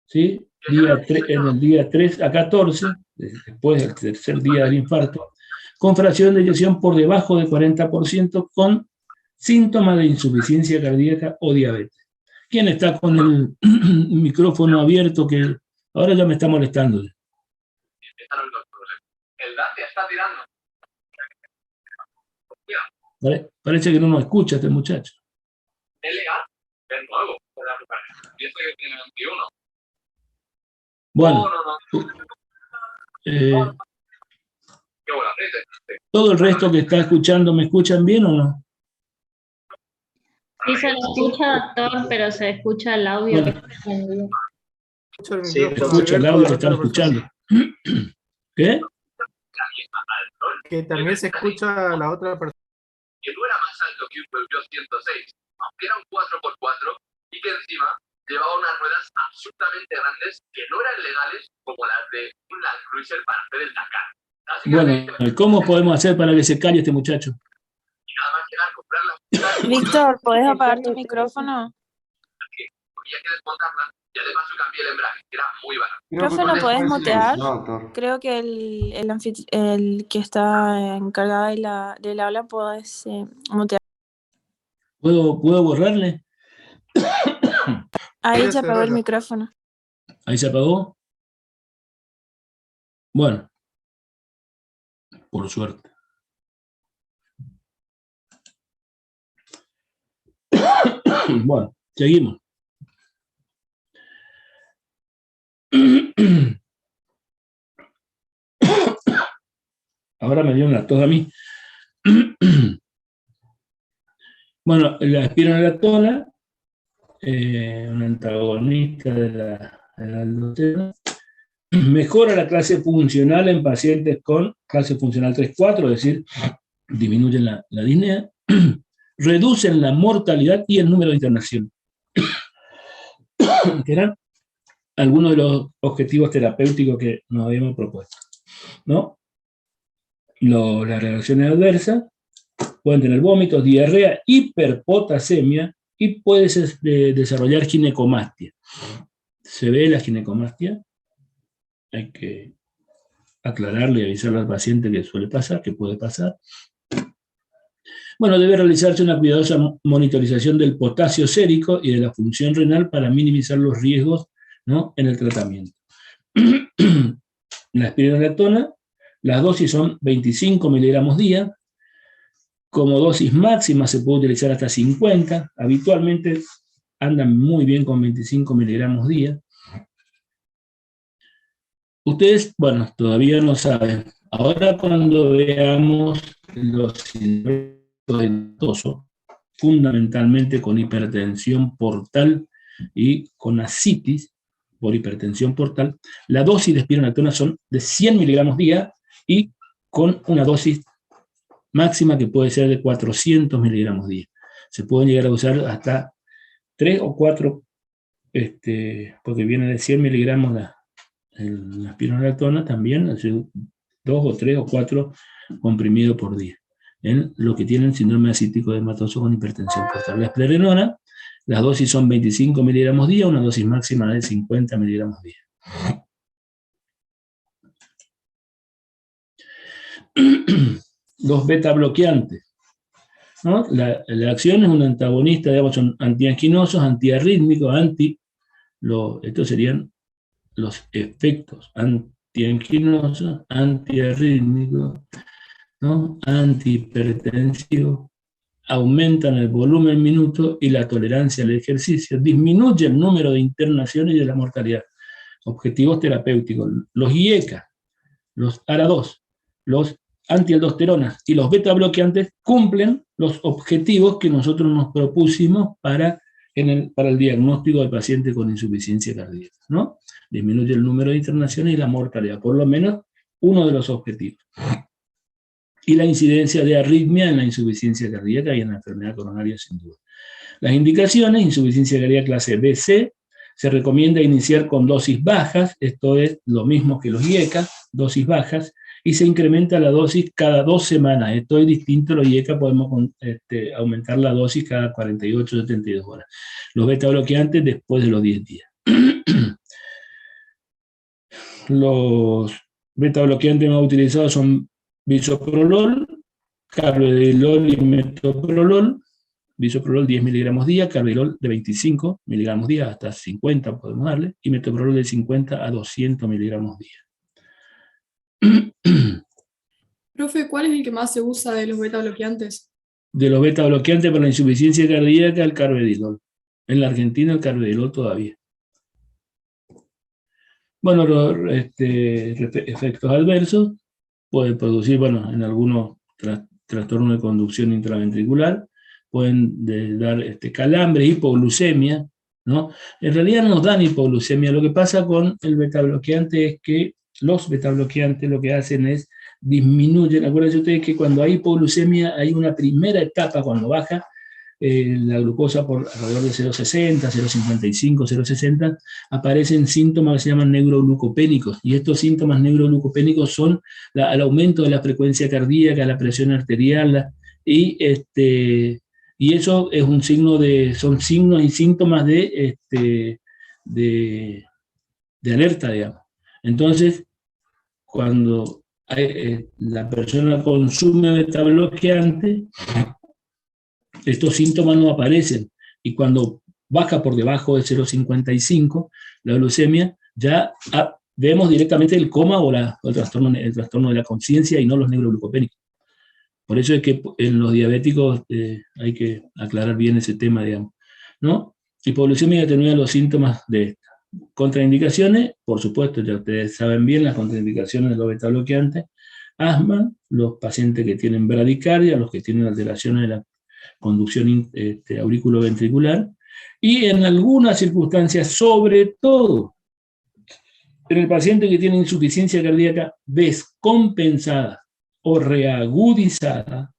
¿sí? En el día 3 a 14, después del tercer día del infarto, con fracción de eyección por debajo del 40%, con síntomas de insuficiencia cardíaca o diabetes. ¿Quién está con el micrófono abierto que ahora ya me está molestando? El DAT te está tirando. Parece que no nos escucha este muchacho. Es legal, es nuevo. Y esto que tiene 21. Bueno, No. Qué buena gente. todo el resto que está escuchando, ¿me escuchan bien o no? Sí se le escucha, doctor, pero se escucha el audio que Bueno. está prendido. Sí, Se escucha el audio que están escuchando. ¿Qué? Que también se escucha la otra persona. Que no era más alto que un Peugeot 106, aunque era un 4x4, y que encima llevaba unas ruedas absolutamente grandes que no eran legales como las de un Land Cruiser para hacer el Dakar. Así que Bueno, ¿cómo podemos hacer para que se calle este muchacho? nada más llegar a comprarla, Víctor, ¿puedes apagar tu micrófono? había que desmontarla, y además yo cambié el embrague, que era muy barato. Profe, ¿lo podés mutear? Creo que el que está encargado del aula puedes mutear. ¿Puedo borrarle? Ahí se apagó el micrófono. ¿Ahí se apagó? Bueno, por suerte. Bueno, seguimos. Ahora me dio una tos a mí. Bueno, la espironolactona, un antagonista de la aldosterona, mejora la clase funcional en pacientes con clase funcional 3-4, es decir, disminuyen la disnea, reducen la mortalidad y el número de internación, que eran algunos de los objetivos terapéuticos que nos habíamos propuesto, ¿no? Las reacciones adversas pueden tener vómitos, diarrea, hiperpotasemia y puede desarrollar ginecomastia. ¿Se ve la ginecomastia? Hay que aclararle y avisarle al paciente que suele pasar, que puede pasar. Bueno, debe realizarse una cuidadosa monitorización del potasio sérico y de la función renal para minimizar los riesgos, ¿no?, en el tratamiento. La espironolactona, las dosis son 25 miligramos día. Como dosis máxima se puede utilizar hasta 50. Habitualmente andan muy bien con 25 miligramos día. Ustedes, bueno, todavía no saben. Ahora cuando veamos los síndromes ventosos, fundamentalmente con hipertensión portal y con ascitis por hipertensión portal, la dosis de espironolactona son de 100 miligramos día y con una dosis máxima que puede ser de 400 miligramos día. Se pueden llegar a usar hasta 3 o 4, porque viene de 100 miligramos la espironolactona también, es decir, 2 o 3 o 4 comprimidos por día, en lo que tienen síndrome ascítico edematoso con hipertensión portal. La esplerenona, las dosis son 25 miligramos día, una dosis máxima de 50 miligramos día. Los beta bloqueantes, ¿no? La acción es un antagonista, digamos, son antianginosos, antiarrítmicos, estos serían los efectos antianginosos, antiarrítmicos, ¿no?, antihipertensivos, aumentan el volumen minuto y la tolerancia al ejercicio, disminuye el número de internaciones y de la mortalidad. Objetivos terapéuticos, los IECA, los ARA2, los antialdosteronas y los beta bloqueantes cumplen los objetivos que nosotros nos propusimos para el diagnóstico del paciente con insuficiencia cardíaca, ¿no? Disminuye el número de internaciones y la mortalidad, por lo menos uno de los objetivos. Y la incidencia de arritmia en la insuficiencia cardíaca y en la enfermedad coronaria, sin duda. Las indicaciones: insuficiencia cardíaca clase BC, se recomienda iniciar con dosis bajas, esto es lo mismo que los IECA, dosis bajas, y se incrementa la dosis cada 2 semanas. Esto es distinto, los IECA podemos aumentar la dosis cada 48 o 72 horas. Los beta bloqueantes después de los 10 días. Los beta bloqueantes más utilizados son bisoprolol, carvedilol y metoprolol. Bisoprolol 10 miligramos día, carvedilol de 25 miligramos día hasta 50 podemos darle, y metoprolol de 50 a 200 miligramos día. Profe, ¿cuál es el que más se usa de los beta bloqueantes? de los beta bloqueantes para la insuficiencia cardíaca, el carvedilol. En la Argentina, el carvedilol todavía. Bueno, los efectos adversos pueden producir, bueno, en algunos trastornos de conducción intraventricular, pueden dar calambre, hipoglucemia, ¿no? En realidad no nos dan hipoglucemia. Lo que pasa con el beta bloqueante es que los beta bloqueantes lo que hacen es disminuyen. Acuérdense ustedes que cuando hay hipoglucemia hay una primera etapa cuando baja la glucosa por alrededor de 0,60, 0,55, 0,60, aparecen síntomas que se llaman neuroglucopénicos, y estos síntomas neuroglucopénicos son el aumento de la frecuencia cardíaca, la presión arterial, y eso es un signo son signos y síntomas de alerta, digamos. Entonces, cuando la persona consume beta bloqueante, estos síntomas no aparecen, y cuando baja por debajo de 0,55 la glucemia, ya vemos directamente el coma o el trastorno de la conciencia y no los neuroglucopénicos. Por eso es que en los diabéticos hay que aclarar bien ese tema, digamos, ¿no? Hipoglucemia atenúa los síntomas de esta. Contraindicaciones, por supuesto, ya ustedes saben bien las contraindicaciones de los beta bloqueantes. Asma, los pacientes que tienen bradicardia, los que tienen alteraciones de la conducción auriculoventricular, y en algunas circunstancias, sobre todo en el paciente que tiene insuficiencia cardíaca descompensada o reagudizada,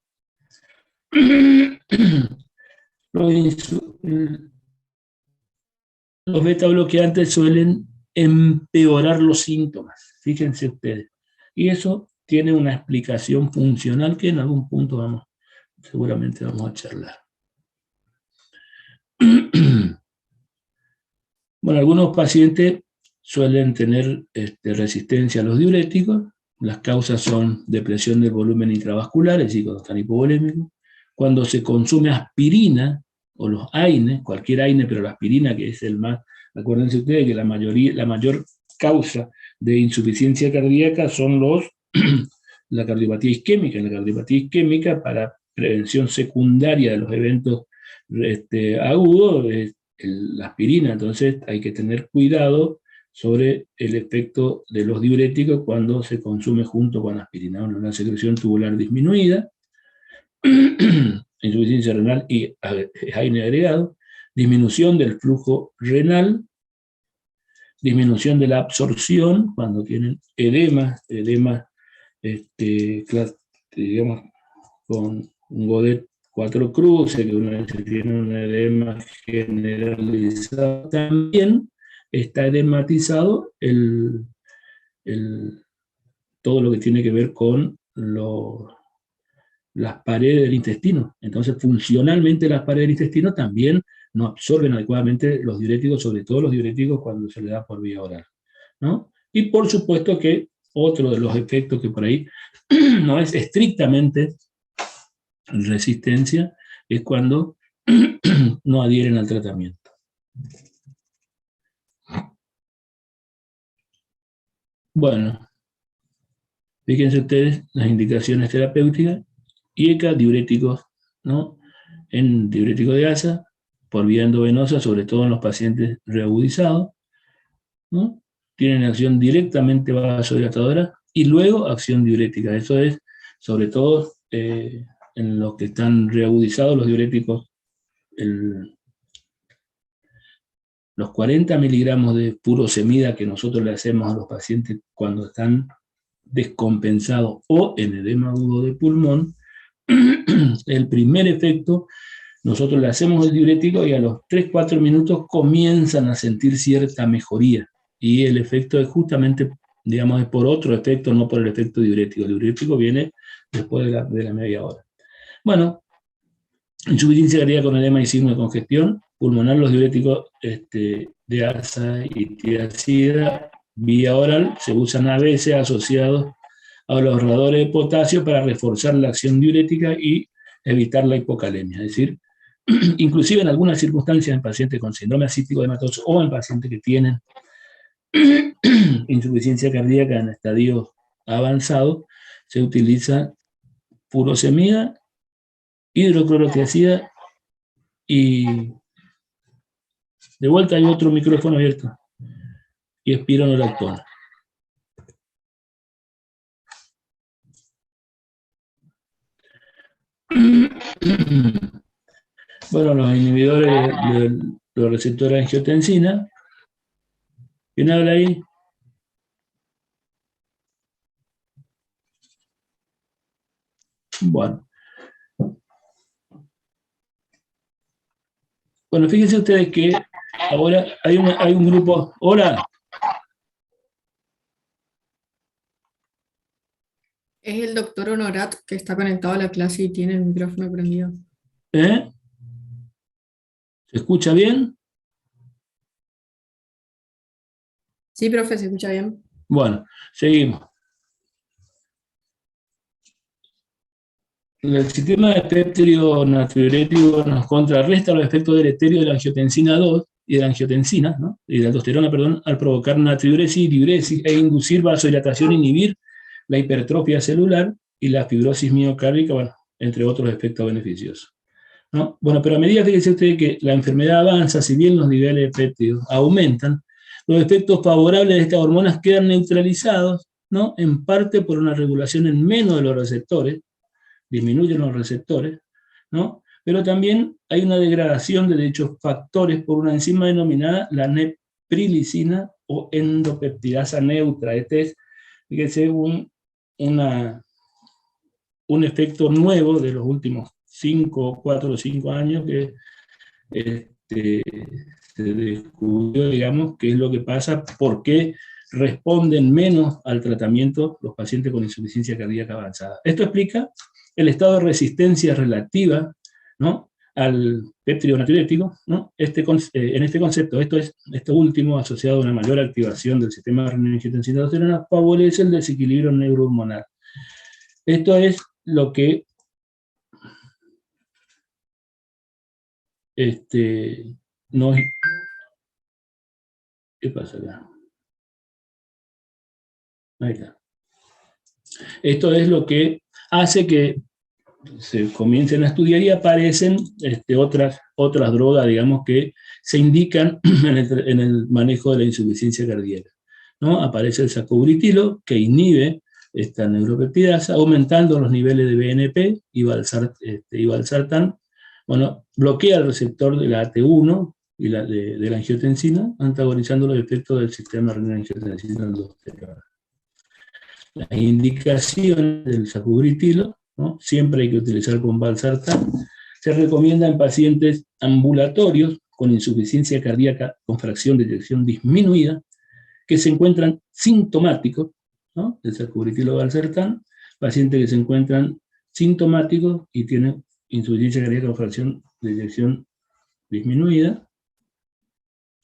los beta bloqueantes suelen empeorar los síntomas, fíjense ustedes, y eso tiene una explicación funcional que en algún punto seguramente vamos a charlar. Bueno, algunos pacientes suelen tener resistencia a los diuréticos. Las causas son depresión del volumen intravascular, es decir, cuando están hipovolémicos. Cuando se consume aspirina o los AINE, cualquier AINE, pero la aspirina, que es el más, acuérdense ustedes que la mayor causa de insuficiencia cardíaca son la cardiopatía isquémica. La cardiopatía isquémica, para prevención secundaria de los eventos agudos, es la aspirina. Entonces hay que tener cuidado sobre el efecto de los diuréticos cuando se consume junto con aspirina. Una secreción tubular disminuida, insuficiencia renal y AINE agregado, disminución del flujo renal, disminución de la absorción cuando tienen edema, digamos, con un Godet 4 cruces, que una vez tiene un edema generalizado. También está edematizado todo lo que tiene que ver con las paredes del intestino. Entonces, funcionalmente las paredes del intestino también no absorben adecuadamente los diuréticos, sobre todo los diuréticos cuando se le da por vía oral, ¿no? Y por supuesto que otro de los efectos que por ahí no es estrictamente resistencia, es cuando no adhieren al tratamiento. Bueno, fíjense ustedes las indicaciones terapéuticas. IECA, diuréticos, ¿no? En diurético de asa, por vía endovenosa, sobre todo en los pacientes reagudizados, ¿no? Tienen acción directamente vasodilatadora y luego acción diurética. Eso es, sobre todo, en los que están reagudizados, los diuréticos, los 40 miligramos de furosemida que nosotros le hacemos a los pacientes cuando están descompensados o en edema agudo de pulmón, el primer efecto, nosotros le hacemos el diurético y a los 3-4 minutos comienzan a sentir cierta mejoría. Y el efecto es justamente, digamos, es por otro efecto, no por el efecto diurético. El diurético viene después de la media hora. Bueno, insuficiencia cardíaca con edema y signo de congestión pulmonar, los diuréticos de asa y tiazida, vía oral, se usan a veces asociados a los ahorradores de potasio para reforzar la acción diurética y evitar la hipocalemia. Es decir, inclusive en algunas circunstancias en pacientes con síndrome ascítico hematoso o en pacientes que tienen insuficiencia cardíaca en estadios avanzados, se utiliza furosemida hidroclorotiazida y de vuelta hay otro micrófono abierto, y espironolactona. Bueno, los inhibidores de los receptores de angiotensina. ¿Quién habla ahí? Bueno. Bueno, fíjense ustedes que ahora hay un grupo. ¡Hola! Es el doctor Honorat que está conectado a la clase y tiene el micrófono prendido. ¿Se escucha bien? Sí, profe, se escucha bien. Bueno, seguimos. El sistema de péptido natriurético nos contrarresta los efectos deleterios de la angiotensina 2 y de la angiotensina, ¿no? Y de la aldosterona, perdón, al provocar natriuresis y diuresis e inducir vasodilatación e inhibir la hipertrofia celular y la fibrosis miocárdica, bueno, entre otros efectos beneficiosos, ¿no? Bueno, pero a medida, fíjense ustedes, que la enfermedad avanza, si bien los niveles de péptidos aumentan, los efectos favorables de estas hormonas quedan neutralizados, ¿no? En parte por una regulación en menos de los receptores, disminuyen los receptores, ¿no? Pero también hay una degradación de dichos factores por una enzima denominada la neprilicina o endopeptidasa neutra. Este es, fíjense, un efecto nuevo de los últimos 4 o 5 años que se descubrió, digamos, qué es lo que pasa, por qué responden menos al tratamiento los pacientes con insuficiencia cardíaca avanzada. Esto explica el estado de resistencia relativa, ¿no?, al péptido natriurético, ¿no? En este concepto, esto último, asociado a una mayor activación del sistema renina-angiotensina-aldosterona, favorece el desequilibrio neurohormonal. Esto es lo que nos... ¿Qué pasa acá? Ahí está. Esto es lo que hace que se comiencen a estudiar y aparecen otras drogas, digamos, que se indican en el manejo de la insuficiencia cardíaca, ¿no? Aparece el sacubrutilo, que inhibe esta neuropeptidasa, aumentando los niveles de BNP y valsartán. Bueno, bloquea el receptor de la AT1 y de la angiotensina, antagonizando los efectos del sistema renina-angiotensina-aldosterona. Las indicaciones del sacubrutilo, ¿no?, siempre hay que utilizar con valsartán. Se recomienda en pacientes ambulatorios con insuficiencia cardíaca con fracción de eyección disminuida, que se encuentran sintomáticos, ¿no?, del sacubrutilo valsartán, pacientes que se encuentran sintomáticos y tienen insuficiencia cardíaca con fracción de eyección disminuida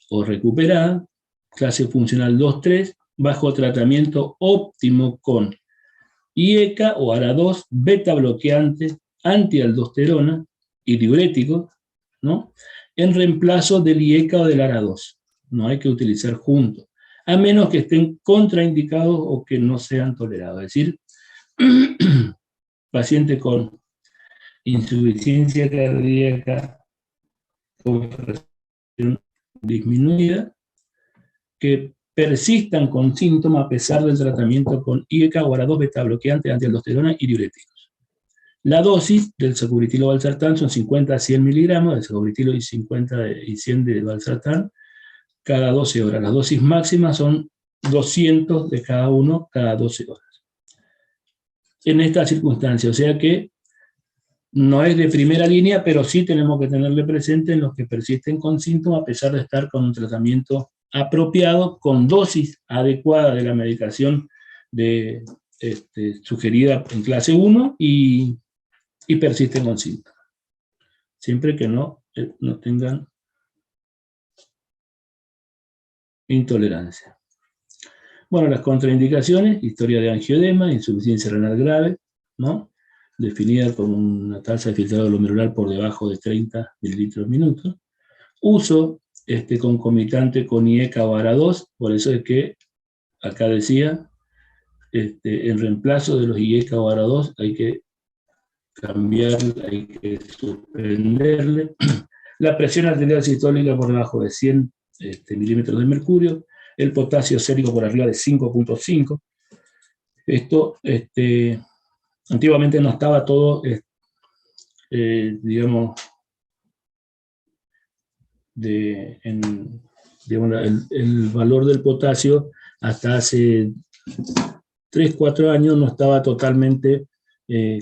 o recuperada, clase funcional 2-3, bajo tratamiento óptimo con IECA o ARA2, beta bloqueante, antialdosterona y diuréticos, ¿no?, en reemplazo del IECA o del ARA2. No hay que utilizar juntos, a menos que estén contraindicados o que no sean tolerados. Es decir, paciente con insuficiencia cardíaca con fracción disminuida, que persistan con síntomas a pesar del tratamiento con IECA o ARA2, beta bloqueante, antialdosterona y diuréticos. La dosis del sacubrutilo valsartán son 50 a 100 miligramos de sacubrutilo y 50 y 100 de valsartán cada 12 horas. Las dosis máximas son 200 de cada uno cada 12 horas. En esta circunstancia, o sea que no es de primera línea, pero sí tenemos que tenerle presente en los que persisten con síntomas a pesar de estar con un tratamiento apropiado, con dosis adecuada de la medicación sugerida en clase 1 y persisten con síntomas. Siempre que no tengan intolerancia. Bueno, las contraindicaciones: historia de angioedema, insuficiencia renal grave, ¿no?, definida como una tasa de filtrado glomerular por debajo de 30 mililitros por minuto. Uso concomitante con IECA o ARA2, por eso es que acá decía, en reemplazo de los IECA o ARA2 hay que cambiarle, hay que suspenderle. La presión arterial sistólica por debajo de 100 milímetros de mercurio, el potasio sérico por arriba de 5.5. Esto, antiguamente no estaba todo, digamos, el valor del potasio hasta hace 3-4 años no estaba totalmente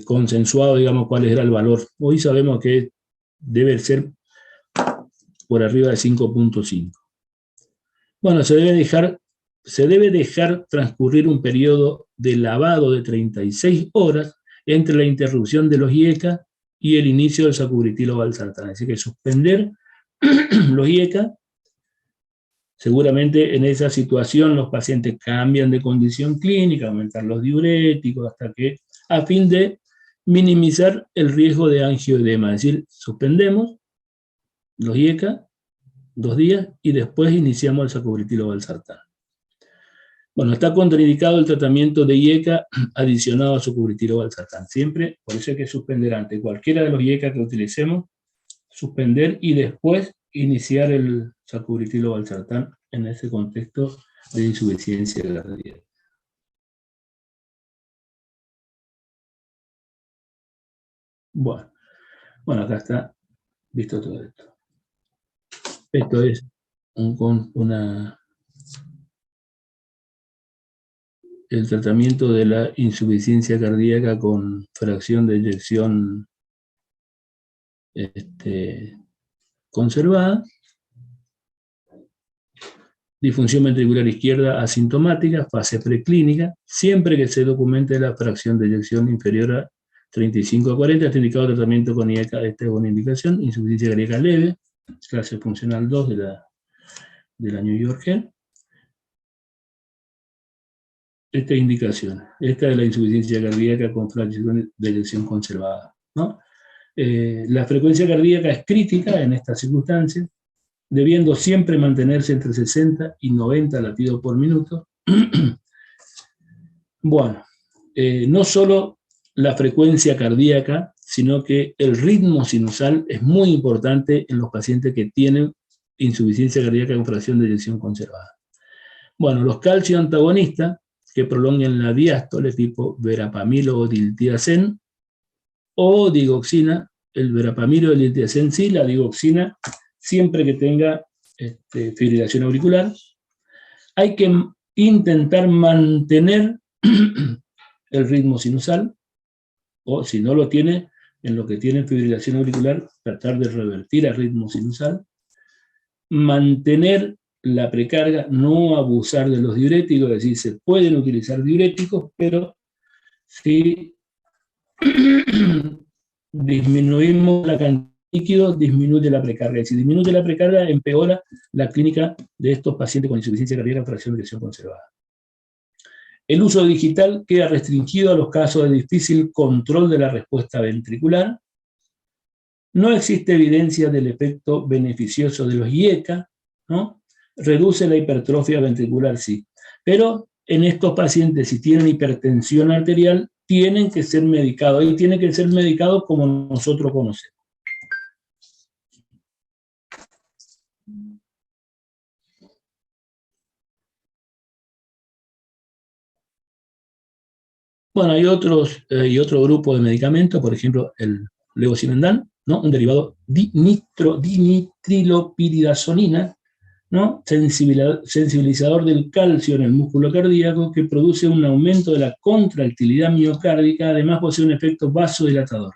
consensuado, digamos, cuál era el valor. Hoy sabemos que debe ser por arriba de 5.5. Bueno, se debe dejar transcurrir un periodo de lavado de 36 horas entre la interrupción de los IECA y el inicio del sacubitrilo valsartán. Así que suspender los IECA. Seguramente en esa situación los pacientes cambian de condición clínica, aumentan los diuréticos, a fin de minimizar el riesgo de angioedema. Es decir, suspendemos los IECA 2 días y después iniciamos el sacubitrilo valsartán. Bueno, está contraindicado el tratamiento de IECA adicionado a sacubitrilo valsartán. Siempre, por eso hay que suspender antes cualquiera de los IECA que utilicemos, suspender y después iniciar el sacubitrilo valsartán en ese contexto de insuficiencia cardíaca. Bueno, acá está visto todo esto. Esto es el tratamiento de la insuficiencia cardíaca con fracción de eyección conservada. Disfunción ventricular izquierda asintomática, fase preclínica, siempre que se documente la fracción de eyección inferior a 35 a 40, está indicado tratamiento con IECA, esta es una indicación, insuficiencia cardíaca leve, clase funcional 2 de la New York. Esta indicación, esta es la insuficiencia cardíaca con fracción de eyección conservada, ¿no? La frecuencia cardíaca es crítica en estas circunstancias, debiendo siempre mantenerse entre 60 y 90 latidos por minuto. Bueno, no solo la frecuencia cardíaca, sino que el ritmo sinusal es muy importante en los pacientes que tienen insuficiencia cardíaca con fracción de eyección conservada. Bueno, los calcio antagonistas que prolonguen la diástole tipo verapamilo o diltiazem o digoxina, el verapamilo o el diltiazem sí, la digoxina siempre que tenga fibrilación auricular. Hay que intentar mantener el ritmo sinusal, o si no lo tiene, en lo que tiene fibrilación auricular, tratar de revertir el ritmo sinusal. Mantener la precarga, no abusar de los diuréticos, es decir, se pueden utilizar diuréticos, pero si disminuimos la cantidad de líquido, disminuye la precarga. Y si disminuye la precarga, empeora la clínica de estos pacientes con insuficiencia cardíaca en fracción de eyección conservada. El uso digital queda restringido a los casos de difícil control de la respuesta ventricular. No existe evidencia del efecto beneficioso de los IECA, ¿no? Reduce la hipertrofia ventricular, sí. Pero en estos pacientes, si tienen hipertensión arterial, tienen que ser medicados. Y tienen que ser medicados como nosotros conocemos. Bueno, hay otro grupo de medicamentos, por ejemplo, el levosimendan, ¿no? Un derivado dinitrilopiridazonina, ¿no? Sensibilizador del calcio en el músculo cardíaco que produce un aumento de la contractilidad miocárdica, además posee un efecto vasodilatador,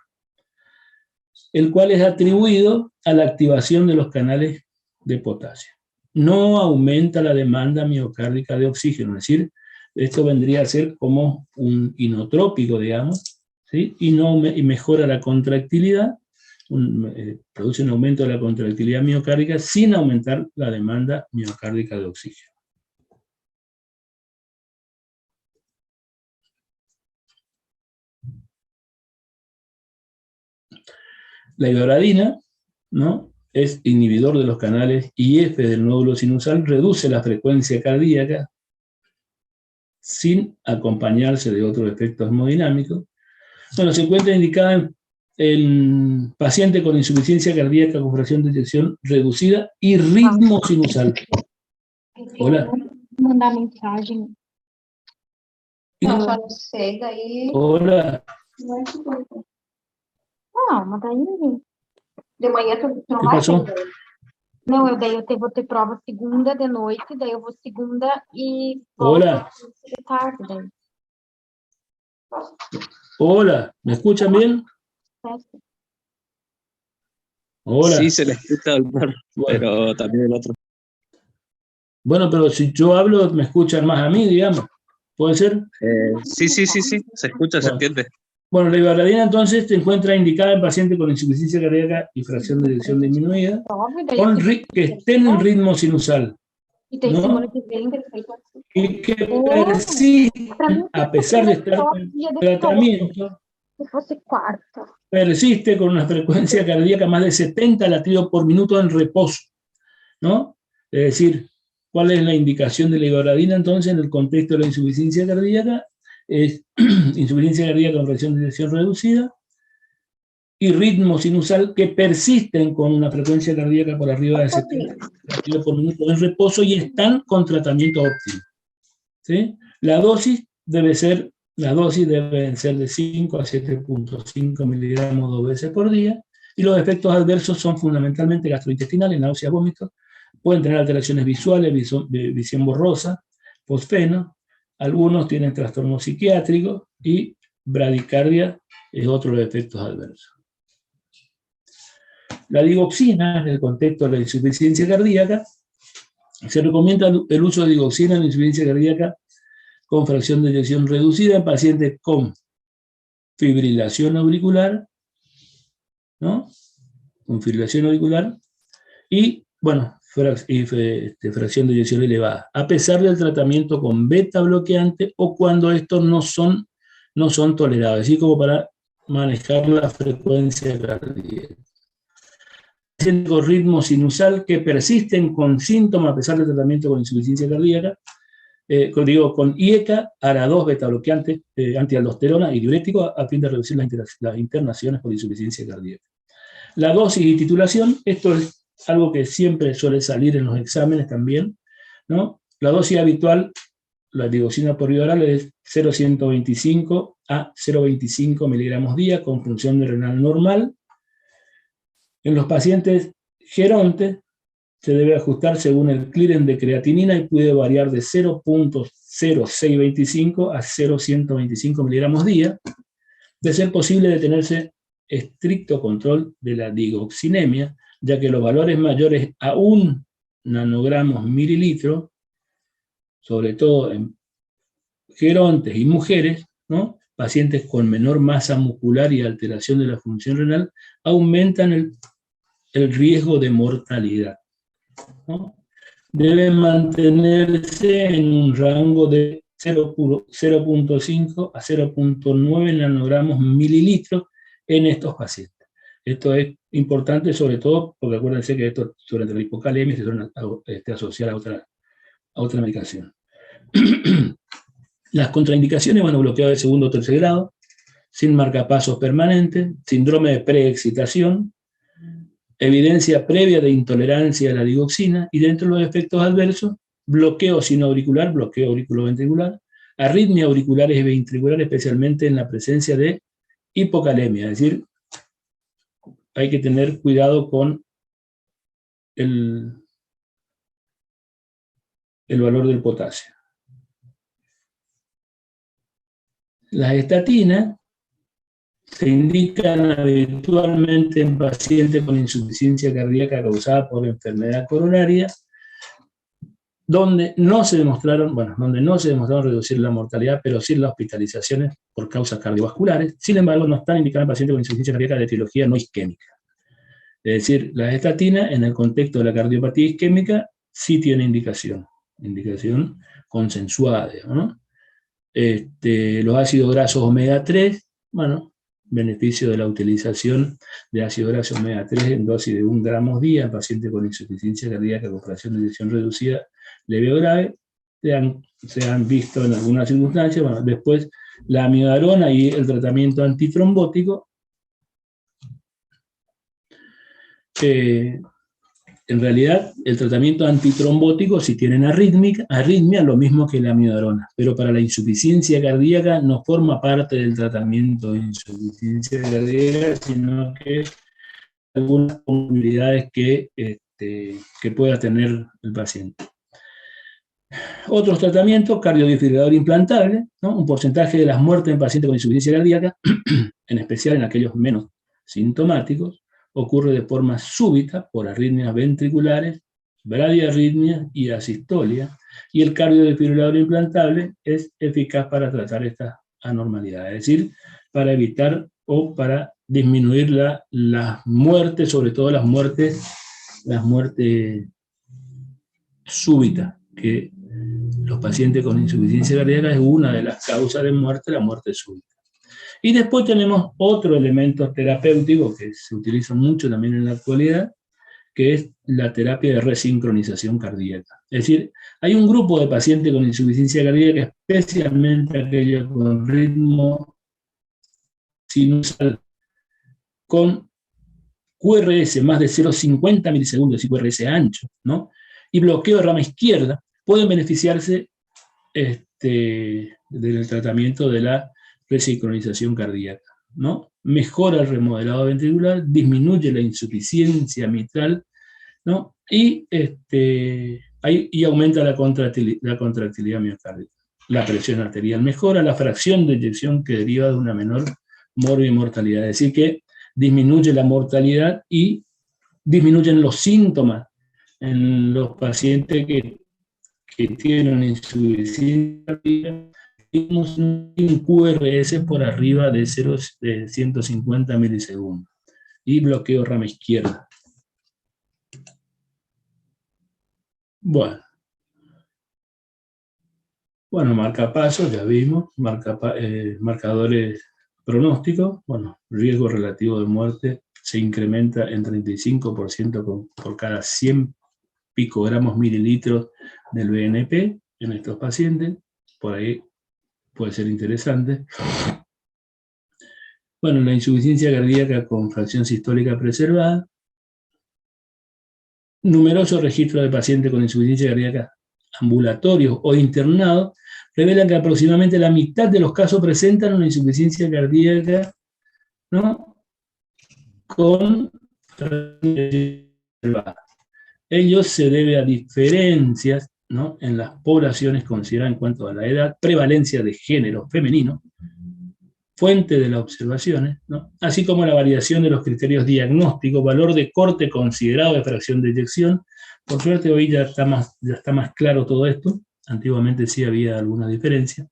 el cual es atribuido a la activación de los canales de potasio. No aumenta la demanda miocárdica de oxígeno, es decir, esto vendría a ser como un inotrópico, digamos, ¿sí? Y mejora la contractilidad, produce un aumento de la contractilidad miocárdica sin aumentar la demanda miocárdica de oxígeno. La ivaradina, ¿no? Es inhibidor de los canales IF del nódulo sinusal, reduce la frecuencia cardíaca sin acompañarse de otros efectos hemodinámicos. Bueno, se encuentra indicada en en paciente con insuficiencia cardíaca con fracción de eyección reducida y ritmo sinusal. Hola. Mandar mensagem. Não, só não sei, daí. Hola. Não, mas daí de manhã tu não ¿Qué vai pasó? ter. Não, vou ter prova segunda de noite, daí eu vou segunda e volto Hola. de tarde daí. Hola. ¿Me escuchan bien? Certo? Hola. Sí, se le escucha, doctor, Bueno. pero también el otro. Bueno, pero si yo hablo, me escuchan más a mí, digamos. ¿Puede ser? Sí, se escucha, se Bueno. entiende. Bueno, la ibardina entonces se encuentra indicada en pacientes con insuficiencia cardíaca y fracción de eyección disminuida, Prova, daí con segunda que estén en ritmo sinusal, e daí ¿no? semana que vem perfeito. Y que Pra persisten, mim, a pesar de estar só con dia de tratamiento, se fosse quarta. persiste con una frecuencia cardíaca más de 70 latidos por minuto en reposo, ¿no? Es decir, ¿cuál es la indicación de la ibardina entonces en el contexto de la insuficiencia cardíaca? Es insuficiencia cardíaca con fracción de eyección reducida y ritmo sinusal que persisten con una frecuencia cardíaca por arriba de 70 latidos por minuto en reposo y están con tratamiento óptimo, ¿sí? Las dosis deben ser de 5 a 7.5 miligramos 2 veces por día, y los efectos adversos son fundamentalmente gastrointestinales, náuseas, vómitos, pueden tener alteraciones visuales, visión borrosa, fosfeno, algunos tienen trastornos psiquiátricos y bradicardia es otro de los efectos adversos. La digoxina, en el contexto de la insuficiencia cardíaca, se recomienda el uso de digoxina en insuficiencia cardíaca con fracción de eyección reducida en pacientes con fibrilación auricular, ¿no? Con fibrilación auricular y, bueno, fracción de eyección elevada, a pesar del tratamiento con beta bloqueante o cuando estos no son tolerados, así como para manejar la frecuencia cardíaca. Con ritmo sinusal que persisten con síntomas a pesar del tratamiento con insuficiencia cardíaca, con IECA, ARA2, beta bloqueante, antialdosterona y diurético a fin de reducir las internaciones por insuficiencia cardíaca. La dosis y titulación, esto es algo que siempre suele salir en los exámenes también, ¿no? La dosis habitual, la digoxina por vía oral, es 0,125 a 0,25 miligramos día con función de renal normal. En los pacientes gerontes se debe ajustar según el clearance de creatinina y puede variar de 0,0625 a 0,125 miligramos día. De ser posible detenerse estricto control de la digoxinemia, ya que los valores mayores a 1 nanogramos mililitro, sobre todo en gerontes y mujeres, ¿no? Pacientes con menor masa muscular y alteración de la función renal, aumentan el riesgo de mortalidad, ¿no? Deben mantenerse en un rango de 0,5 a 0,9 nanogramos mililitros en estos pacientes. Esto es importante sobre todo porque acuérdense que esto durante la hipocalemia se suele asociar a otra medicación. Las contraindicaciones, bueno, bloqueo de segundo o tercer grado, sin marcapasos permanentes, síndrome de preexcitación, evidencia previa de intolerancia a la digoxina y dentro de los efectos adversos, bloqueo sinoauricular, bloqueo auriculoventricular, arritmia auriculares y ventricular, especialmente en la presencia de hipocalemia, es decir, hay que tener cuidado con el valor del potasio. Las estatinas se indican habitualmente en pacientes con insuficiencia cardíaca causada por enfermedad coronaria, donde no se demostraron reducir la mortalidad, pero sí las hospitalizaciones por causas cardiovasculares. Sin embargo, no están indicadas en pacientes con insuficiencia cardíaca de etiología no isquémica. Es decir, las estatinas, en el contexto de la cardiopatía isquémica, sí tiene indicación consensuada, ¿no? Los ácidos grasos omega 3, bueno, beneficio de la utilización de ácido graso omega 3 en dosis de 1 gramo día en pacientes con insuficiencia cardíaca con fracción de eyección reducida leve o grave, se han visto en algunas circunstancias. Bueno, después la amiodarona y el tratamiento antitrombótico en realidad, el tratamiento antitrombótico, si tienen arritmia, lo mismo que la amiodarona, pero para la insuficiencia cardíaca no forma parte del tratamiento de insuficiencia cardíaca, sino que algunas comorbilidades que pueda tener el paciente. Otros tratamientos, cardiodefibrilador implantable, ¿no? Un porcentaje de las muertes en pacientes con insuficiencia cardíaca, en especial en aquellos menos sintomáticos, ocurre de forma súbita por arritmias ventriculares, bradiarritmias y asistolia, y el cardiodefibrilador implantable es eficaz para tratar estas anormalidades, es decir, para evitar o para disminuir las muertes, sobre todo las muertes súbitas, que los pacientes con insuficiencia cardíaca es una de las causas de muerte, la muerte súbita. Y después tenemos otro elemento terapéutico que se utiliza mucho también en la actualidad, que es la terapia de resincronización cardíaca. Es decir, hay un grupo de pacientes con insuficiencia cardíaca, especialmente aquellos con ritmo sinusal, con QRS más de 0,50 milisegundos, y QRS ancho, ¿no? Y bloqueo de rama izquierda, pueden beneficiarse del tratamiento de la resincronización cardíaca, ¿no? Mejora el remodelado ventricular, disminuye la insuficiencia mitral, ¿no? Y aumenta la contractilidad miocárdica. La presión arterial mejora, la fracción de eyección que deriva de una menor morbimortalidad, es decir, que disminuye la mortalidad y disminuyen los síntomas en los pacientes que tienen insuficiencia cardíaca. Tenemos un QRS por arriba de 150 milisegundos y bloqueo rama izquierda. Bueno, marcapasos, ya vimos, marcadores pronósticos, bueno, riesgo relativo de muerte se incrementa en 35% por cada 100 picogramos mililitros del BNP en estos pacientes, por ahí puede ser interesante. Bueno, la insuficiencia cardíaca con fracción sistólica preservada, numerosos registros de pacientes con insuficiencia cardíaca ambulatorios o internados revelan que aproximadamente la mitad de los casos presentan una insuficiencia cardíaca, ¿no?, con fracción preservada. Ello se debe a diferencias, ¿no?, en las poblaciones consideradas en cuanto a la edad, prevalencia de género femenino, fuente de las observaciones, ¿no?, así como la variación de los criterios diagnósticos, valor de corte considerado de fracción de eyección. Por suerte hoy ya está más claro todo esto, antiguamente sí había alguna diferencia,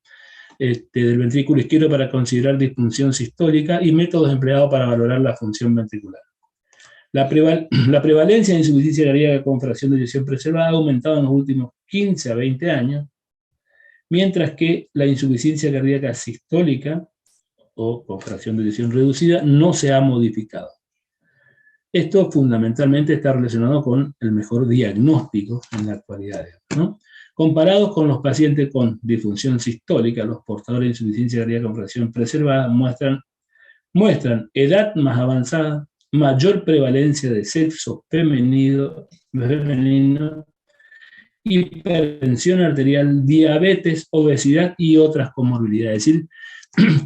del ventrículo izquierdo para considerar disfunción sistólica y métodos empleados para valorar la función ventricular. La prevalencia de insuficiencia cardíaca con fracción de eyección preservada ha aumentado en los últimos 15 a 20 años, mientras que la insuficiencia cardíaca sistólica o con fracción de eyección reducida no se ha modificado. Esto fundamentalmente está relacionado con el mejor diagnóstico en la actualidad, ¿no? Comparados con los pacientes con disfunción sistólica, los portadores de insuficiencia cardíaca con fracción preservada muestran edad más avanzada, mayor prevalencia de sexo femenino, hipertensión arterial, diabetes, obesidad y otras comorbilidades. Es decir,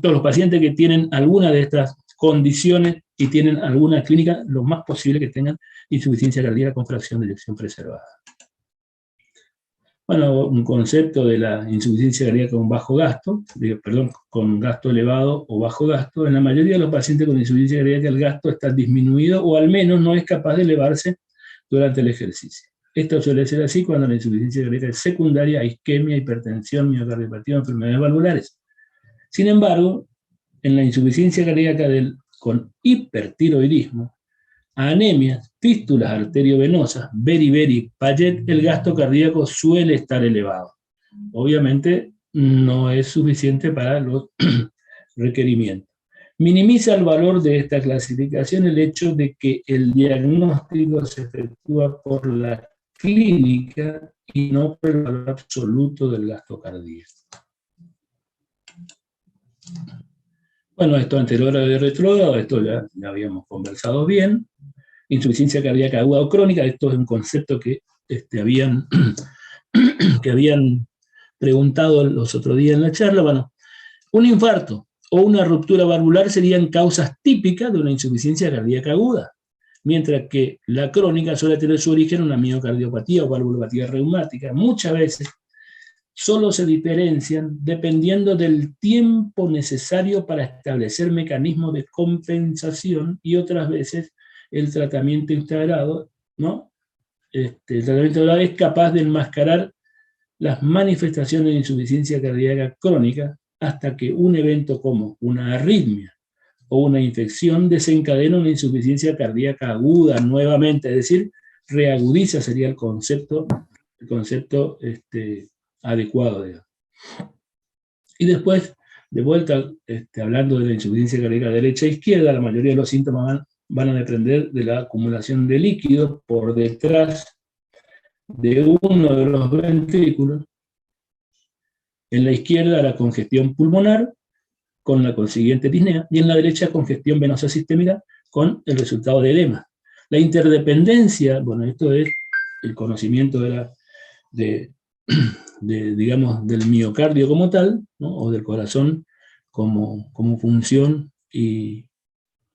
todos los pacientes que tienen alguna de estas condiciones y tienen alguna clínica, lo más posible que tengan insuficiencia cardíaca con fracción de eyección preservada. Bueno, un concepto de la insuficiencia cardíaca con bajo gasto, con gasto elevado o bajo gasto. En la mayoría de los pacientes con insuficiencia cardíaca el gasto está disminuido o al menos no es capaz de elevarse durante el ejercicio. Esto suele ser así cuando la insuficiencia cardíaca es secundaria a isquemia, hipertensión, miocardiopatía o enfermedades valvulares. Sin embargo, en la insuficiencia cardíaca con hipertiroidismo, anemias, fístulas arteriovenosas, beriberi, Payet, el gasto cardíaco suele estar elevado. Obviamente no es suficiente para los requerimientos. Minimiza el valor de esta clasificación el hecho de que el diagnóstico se efectúa por la clínica y no por el valor absoluto del gasto cardíaco. Bueno, esto anterior y retrógrado, esto ya habíamos conversado bien. insuficiencia cardíaca aguda o crónica. Esto es un concepto que habían preguntado los otros días en la charla. Bueno, un infarto o una ruptura valvular serían causas típicas de una insuficiencia cardíaca aguda, mientras que la crónica suele tener su origen en una miocardiopatía o valvulopatía reumática. Muchas veces solo se diferencian dependiendo del tiempo necesario para establecer mecanismos de compensación, y otras veces el tratamiento integrado, ¿no? El tratamiento integrado es capaz de enmascarar las manifestaciones de insuficiencia cardíaca crónica hasta que un evento como una arritmia o una infección desencadena una insuficiencia cardíaca aguda nuevamente, es decir, reagudiza sería el concepto adecuado, digamos. Y después, de vuelta, hablando de la insuficiencia cardíaca derecha e izquierda, la mayoría de los síntomas van a depender de la acumulación de líquido por detrás de uno de los ventrículos. En la izquierda, la congestión pulmonar, con la consiguiente disnea, y en la derecha, congestión venosa sistémica, con el resultado de edema. La interdependencia, bueno, esto es el conocimiento digamos, del miocardio como tal, ¿no? O del corazón como función, y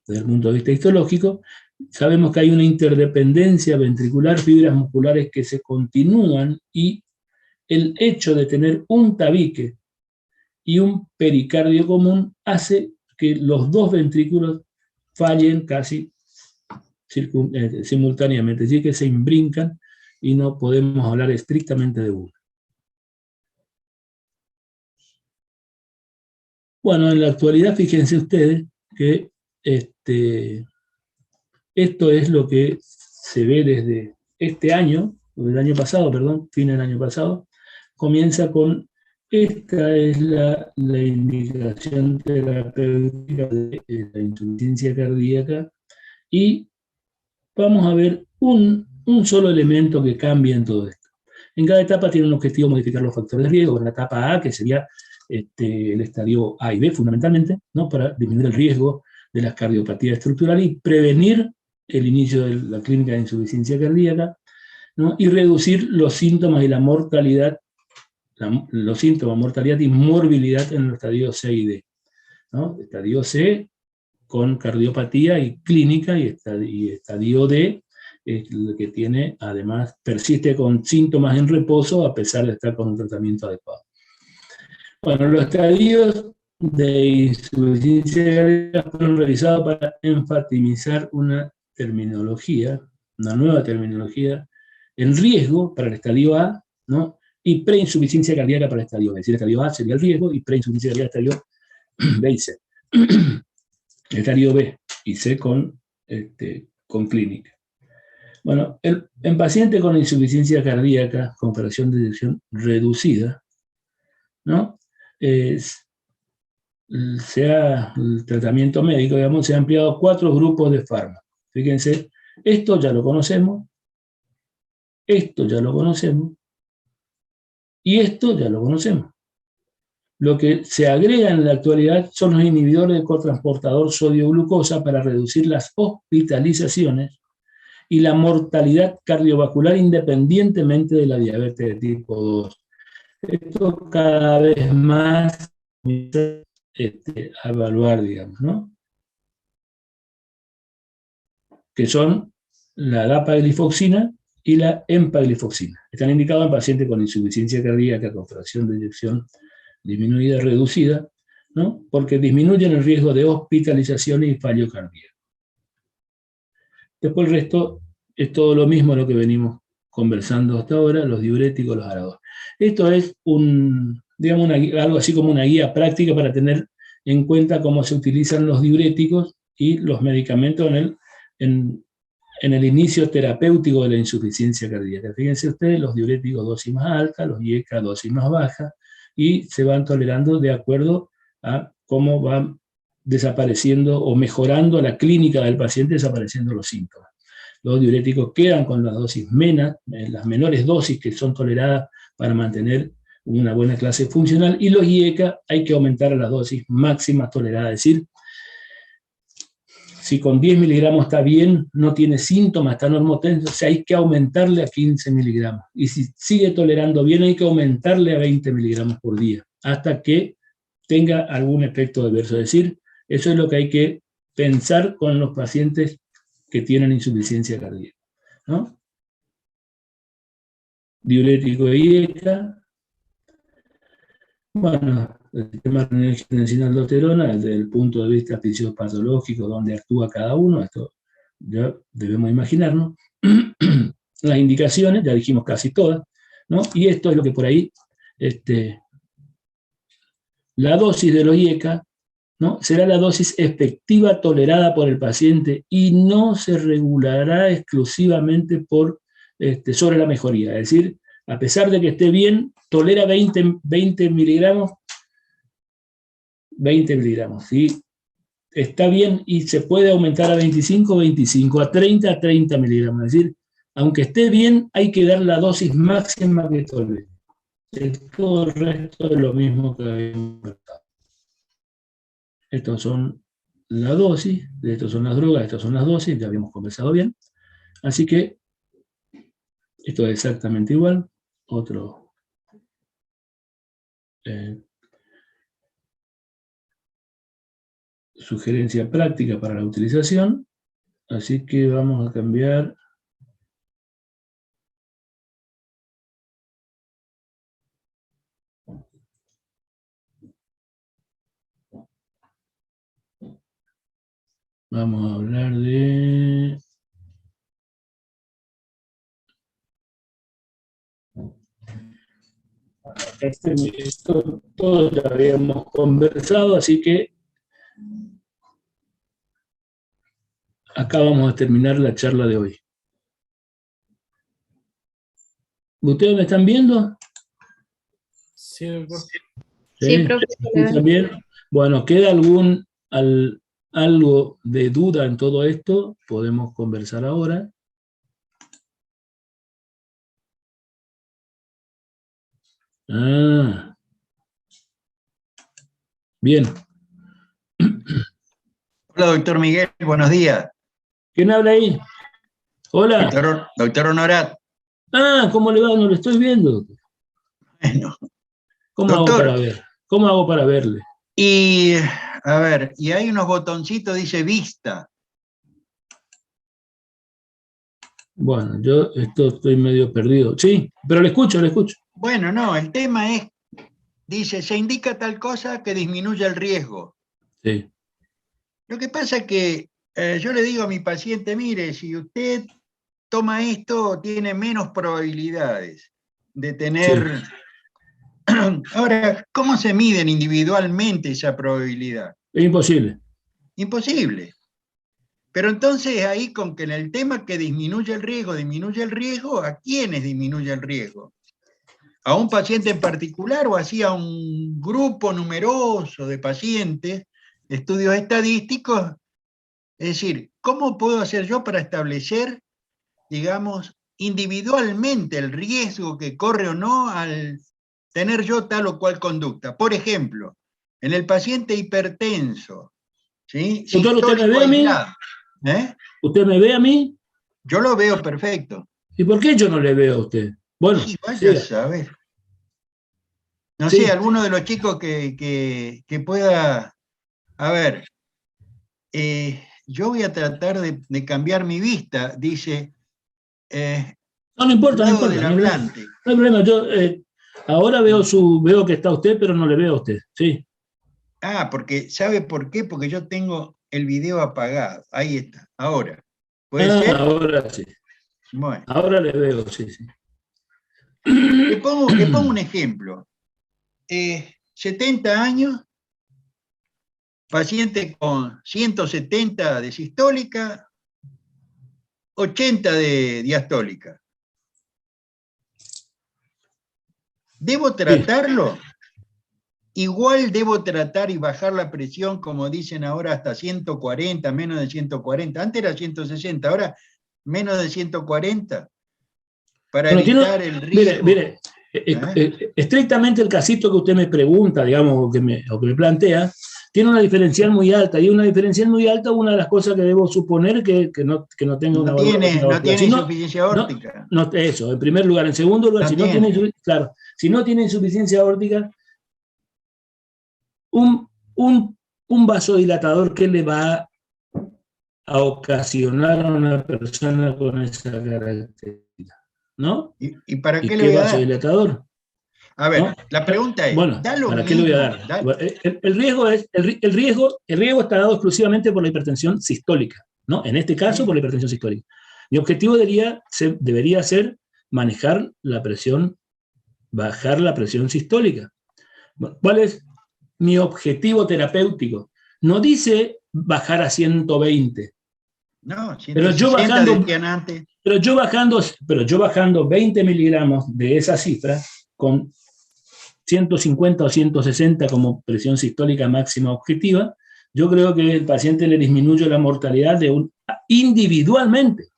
desde el punto de vista histológico, sabemos que hay una interdependencia ventricular, fibras musculares que se continúan, y el hecho de tener un tabique y un pericardio común hace que los dos ventrículos fallen casi simultáneamente, es decir, que se imbrincan y no podemos hablar estrictamente de uno. Bueno, en la actualidad, fíjense ustedes que esto es lo que se ve desde este año, o del año pasado, perdón, fin del año pasado. Comienza con, esta es la indicación terapéutica de la insuficiencia cardíaca, y vamos a ver un solo elemento que cambia en todo esto. En cada etapa tiene un objetivo modificar los factores de riesgo. En la etapa A, que sería el estadio A y B fundamentalmente, ¿no? Para disminuir el riesgo de las cardiopatías estructurales y prevenir el inicio de la clínica de insuficiencia cardíaca, ¿no? Y reducir los síntomas y la mortalidad, mortalidad y morbilidad en el estadio C y D, ¿no? Estadio C con cardiopatía y clínica, y estadio D es el que tiene, además, persiste con síntomas en reposo a pesar de estar con un tratamiento adecuado. Bueno, los estadios de insuficiencia cardíaca fueron revisados para enfatizar una nueva terminología en riesgo para el estadio A, ¿no? Y preinsuficiencia cardíaca para el estadio B. Es decir, el estadio A sería el riesgo y preinsuficiencia cardíaca el estadio B y C. El estadio B y C con clínica. Bueno, en pacientes con insuficiencia cardíaca con fracción de eyección reducida, ¿no? El tratamiento médico, digamos, se ha ampliado a 4 grupos de fármacos. Fíjense, esto ya lo conocemos, esto ya lo conocemos, y esto ya lo conocemos. Lo que se agrega en la actualidad son los inhibidores del cotransportador sodio-glucosa para reducir las hospitalizaciones y la mortalidad cardiovascular independientemente de la diabetes de tipo 2. Esto cada vez más a evaluar, digamos, ¿no? Que son la dapaglifoxina y la empaglifoxina. Están indicados en pacientes con insuficiencia cardíaca con fracción de eyección disminuida, reducida, ¿no? Porque disminuyen el riesgo de hospitalización y fallo cardíaco. Después el resto es todo lo mismo lo que venimos conversando hasta ahora, los diuréticos, los aradores. Esto es algo así como una guía práctica para tener en cuenta cómo se utilizan los diuréticos y los medicamentos en el inicio terapéutico de la insuficiencia cardíaca. Fíjense ustedes, los diuréticos dosis más alta, los IECA dosis más baja, y se van tolerando de acuerdo a cómo van desapareciendo o mejorando la clínica del paciente, desapareciendo los síntomas. Los diuréticos quedan con las dosis las menores dosis que son toleradas para mantener una buena clase funcional, y los IECA hay que aumentar a las dosis máximas toleradas, es decir, si con 10 miligramos está bien, no tiene síntomas, está normotenso, o sea, hay que aumentarle a 15 miligramos. Y si sigue tolerando bien, hay que aumentarle a 20 miligramos por día, hasta que tenga algún efecto adverso. Es decir, eso es lo que hay que pensar con los pacientes que tienen insuficiencia cardíaca, ¿no? Diurético de IECA. Bueno, el sistema renina-angiotensina-aldosterona, desde el punto de vista fisiopatológico, donde actúa cada uno, esto ya debemos imaginarnos. Las indicaciones, ya dijimos casi todas, ¿no? Y esto es lo que por ahí, la dosis de los IECA, ¿no? Será la dosis efectiva tolerada por el paciente y no se regulará exclusivamente sobre la mejoría. Es decir, a pesar de que esté bien, tolera 20 miligramos, 20 miligramos, ¿sí? Está bien y se puede aumentar a 25, 25, a 30 miligramos. Es decir, aunque esté bien, hay que dar la dosis máxima que tolere. Todo el resto es lo mismo que habíamos tratado. Estos son la dosis, estos son las drogas, estas son las dosis, ya habíamos conversado bien. Así que esto es exactamente igual. Otro sugerencia práctica para la utilización. Así que vamos a cambiar. Vamos a hablar de... Esto todo ya habíamos conversado, así que acá vamos a terminar la charla de hoy. ¿Ustedes me están viendo? Sí, doctor. Sí, profe. ¿Me escuchan bien? Bueno, ¿queda algo de duda en todo esto? Podemos conversar ahora. Ah. Bien. Hola, doctor Miguel, buenos días. ¿Quién habla ahí? Hola. Doctor Honorat. Ah, ¿cómo le va? No lo estoy viendo. Bueno. ¿Cómo hago para ver? ¿Cómo hago para verle? Y, a ver, y hay unos botoncitos, dice vista. Bueno, yo estoy medio perdido. Sí, pero le escucho, le escucho. Bueno, no, el tema es, dice, se indica tal cosa que disminuye el riesgo. Sí. Lo que pasa es que yo le digo a mi paciente, mire, si usted toma esto, tiene menos probabilidades de tener... Sí. Ahora, ¿cómo se miden individualmente esa probabilidad? Es imposible. Imposible. Pero entonces ahí con que en el tema que disminuye el riesgo, ¿a quiénes disminuye el riesgo? ¿A un paciente en particular o así a un grupo numeroso de pacientes, estudios estadísticos? Es decir, ¿cómo puedo hacer yo para establecer, digamos, individualmente el riesgo que corre o no al tener yo tal o cual conducta? Por ejemplo, en el paciente hipertenso, ¿sí? Doctor, ¿usted me ve a mí? ¿Usted me ve a mí? Yo lo veo perfecto. ¿Y por qué yo no le veo a usted? Bueno, sí, vaya a saber. No sé, alguno de los chicos que pueda... A ver, yo voy a tratar de cambiar mi vista, dice... no importa, no importa. No hay problema, yo ahora veo que está usted, pero no le veo a usted, sí. Ah, porque, ¿sabe por qué? Porque yo tengo el video apagado. Ahí está, ahora. ¿Puede ser? Ahora sí. Bueno. Ahora le veo, sí, sí. Le pongo un ejemplo. 70 años, paciente con 170 de sistólica, 80 de diastólica. ¿Debo tratarlo? Igual debo tratar y bajar la presión, como dicen ahora, hasta 140, menos de 140. Antes era 160, ahora menos de 140. Para evitar el riesgo. Mire, estrictamente el casito que usted me pregunta, digamos, o que me plantea, tiene una diferencial muy alta, y una diferencial muy alta, una de las cosas que debo suponer que no tenga una No válvula tiene si no, insuficiencia aórtica. eso, en primer lugar. En segundo lugar, No si tiene. si no tiene insuficiencia aórtica, un vasodilatador que le va a ocasionar a una persona con esa característica, ¿no? ¿Y para qué ¿Y le qué voy a dar? vasodilatador? A ver, ¿No? la pregunta es, Bueno, ¿da lo ¿para qué mismo? le voy a dar? El riesgo está dado exclusivamente por la hipertensión sistólica, ¿no? En este caso, por la hipertensión sistólica. Mi objetivo debería ser manejar la presión, bajar la presión sistólica. ¿Cuál es mi objetivo terapéutico? No dice bajar a 120. No, Pero yo 160 decían antes. Pero yo bajando 20 miligramos de esa cifra, con 150 o 160 como presión sistólica máxima objetiva, yo creo que el paciente le disminuye la mortalidad individualmente.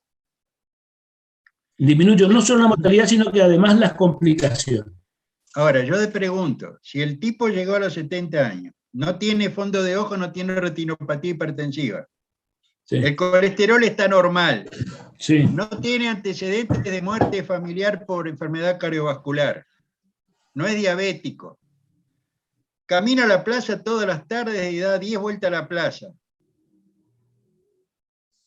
Disminuyo no solo la mortalidad, sino que además las complicaciones. Ahora, yo le pregunto, si el tipo llegó a los 70 años, no tiene fondo de ojo, no tiene retinopatía hipertensiva, sí, el colesterol está normal, sí, no tiene antecedentes de muerte familiar por enfermedad cardiovascular, no es diabético, camina a la plaza todas las tardes y da 10 vueltas a la plaza.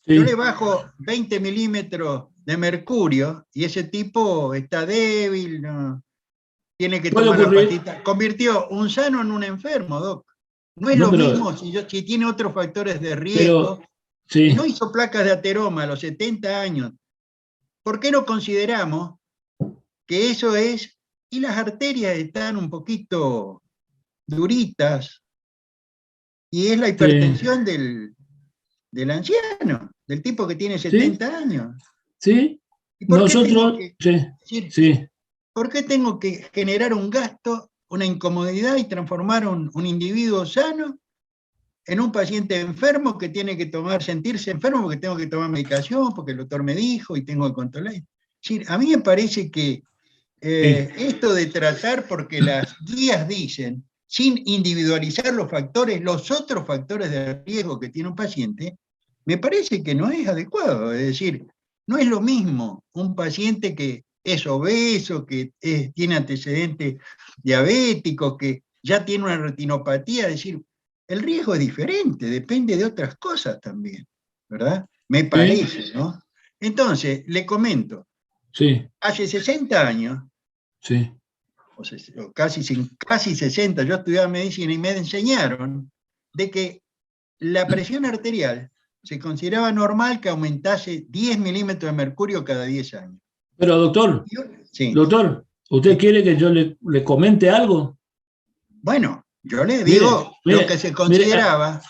Sí. Yo le bajo 20 milímetros de mercurio y ese tipo está débil, no, tiene que tomar la pastita. Convirtió un sano en un enfermo, Doc. No es lo mismo si tiene otros factores de riesgo. Sí. Si no hizo placas de ateroma a los 70 años, ¿por qué no consideramos que eso es? Y las arterias están un poquito duritas, y es la hipertensión del anciano, del tipo que tiene 70 años. Sí. ¿Y por nosotros, ¿por qué tengo que generar un gasto, una incomodidad y transformar un individuo sano en un paciente enfermo que tiene que sentirse enfermo porque tengo que tomar medicación, porque el doctor me dijo y tengo que controlar? A mí me parece que esto de tratar, porque las guías dicen, sin individualizar los otros factores de riesgo que tiene un paciente, me parece que no es adecuado. Es decir, no es lo mismo un paciente que es obeso, que tiene antecedentes diabéticos, que ya tiene una retinopatía, es decir, el riesgo es diferente, depende de otras cosas también, ¿verdad? Me parece, ¿no? Entonces, le comento, hace 60 años, o casi 60, yo estudiaba medicina y me enseñaron de que la presión arterial se consideraba normal que aumentase 10 milímetros de mercurio cada 10 años. Pero doctor, doctor, ¿usted quiere que yo le comente algo? Bueno, yo le digo lo que se consideraba.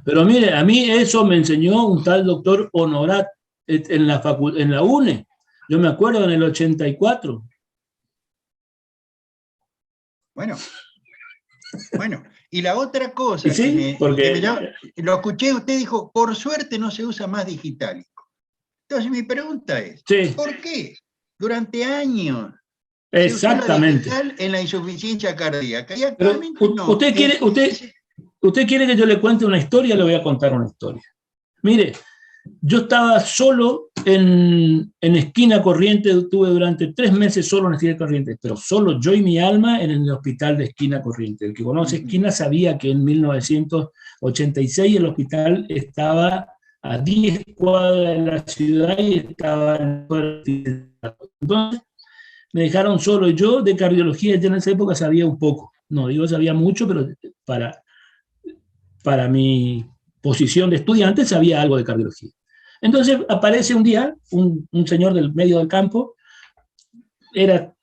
Pero mire, a mí eso me enseñó un tal doctor Honorat en la UNE. Yo me acuerdo en el 84. Bueno, y la otra cosa lo escuché, usted dijo, por suerte no se usa más digitalico. Entonces mi pregunta es, ¿por qué durante años exactamente se usó la digital en la insuficiencia cardíaca? Y actualmente no. ¿Usted quiere que yo le cuente una historia? Le voy a contar una historia. Mire, yo estaba solo en Esquina Corrientes, estuve durante 3 meses solo en Esquina Corrientes, pero solo yo y mi alma en el hospital de Esquina Corrientes. El que conoce Esquina sabía que en 1986 el hospital estaba a 10 cuadras de la ciudad y estaba en el... Entonces me dejaron solo. Yo de cardiología ya en esa época sabía un poco. No digo sabía mucho, pero para mi posición de estudiante sabía algo de cardiología. Entonces aparece un día un señor del medio del campo, era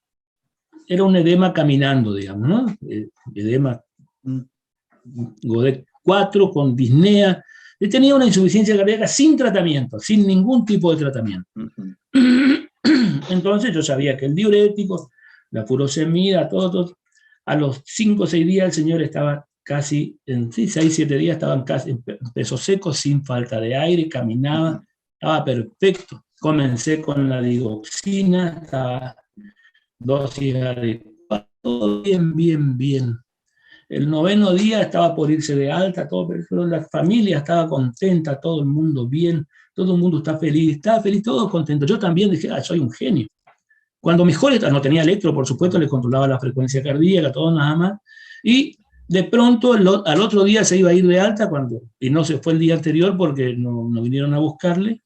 un edema caminando, digamos, ¿no? Edema Godet 4 con disnea. Él tenía una insuficiencia cardíaca sin tratamiento, sin ningún tipo de tratamiento. Entonces yo sabía que el diurético, la furosemida, todo, a los 5 o 6 días el señor estaba casi, en 6 o 7 días estaban casi en peso seco, sin falta de aire, caminaba, estaba perfecto. Comencé con la digoxina, estaba dosis adecuada, todo bien. el 9º día estaba por irse de alta, todo, pero la familia estaba contenta, todo el mundo bien, todo el mundo estaba feliz, todo contento. Yo también dije, soy un genio. Cuando mejor no tenía electro, por supuesto, le controlaba la frecuencia cardíaca, todo nada más, y de pronto al otro día se iba a ir de alta, y no se fue el día anterior porque no vinieron a buscarle.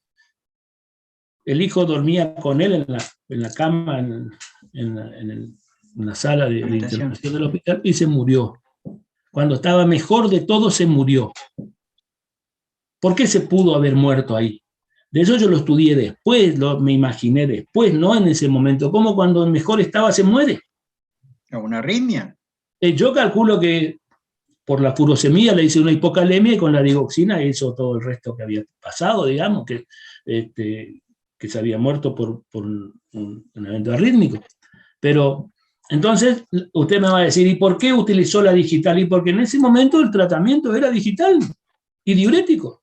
El hijo dormía con él en la cama, en la sala de internación del hospital, y se murió. Cuando estaba mejor de todo, se murió. ¿Por qué se pudo haber muerto ahí? De eso yo lo estudié después, me imaginé después, no en ese momento. ¿Cómo cuando mejor estaba se muere? ¿Una arritmia? Yo calculo que por la furosemia le hice una hipocalemia y con la digoxina hizo todo el resto que había pasado, digamos, que se había muerto por un evento arrítmico. Pero entonces usted me va a decir, ¿y por qué utilizó la digital? Y porque en ese momento el tratamiento era digital y diurético.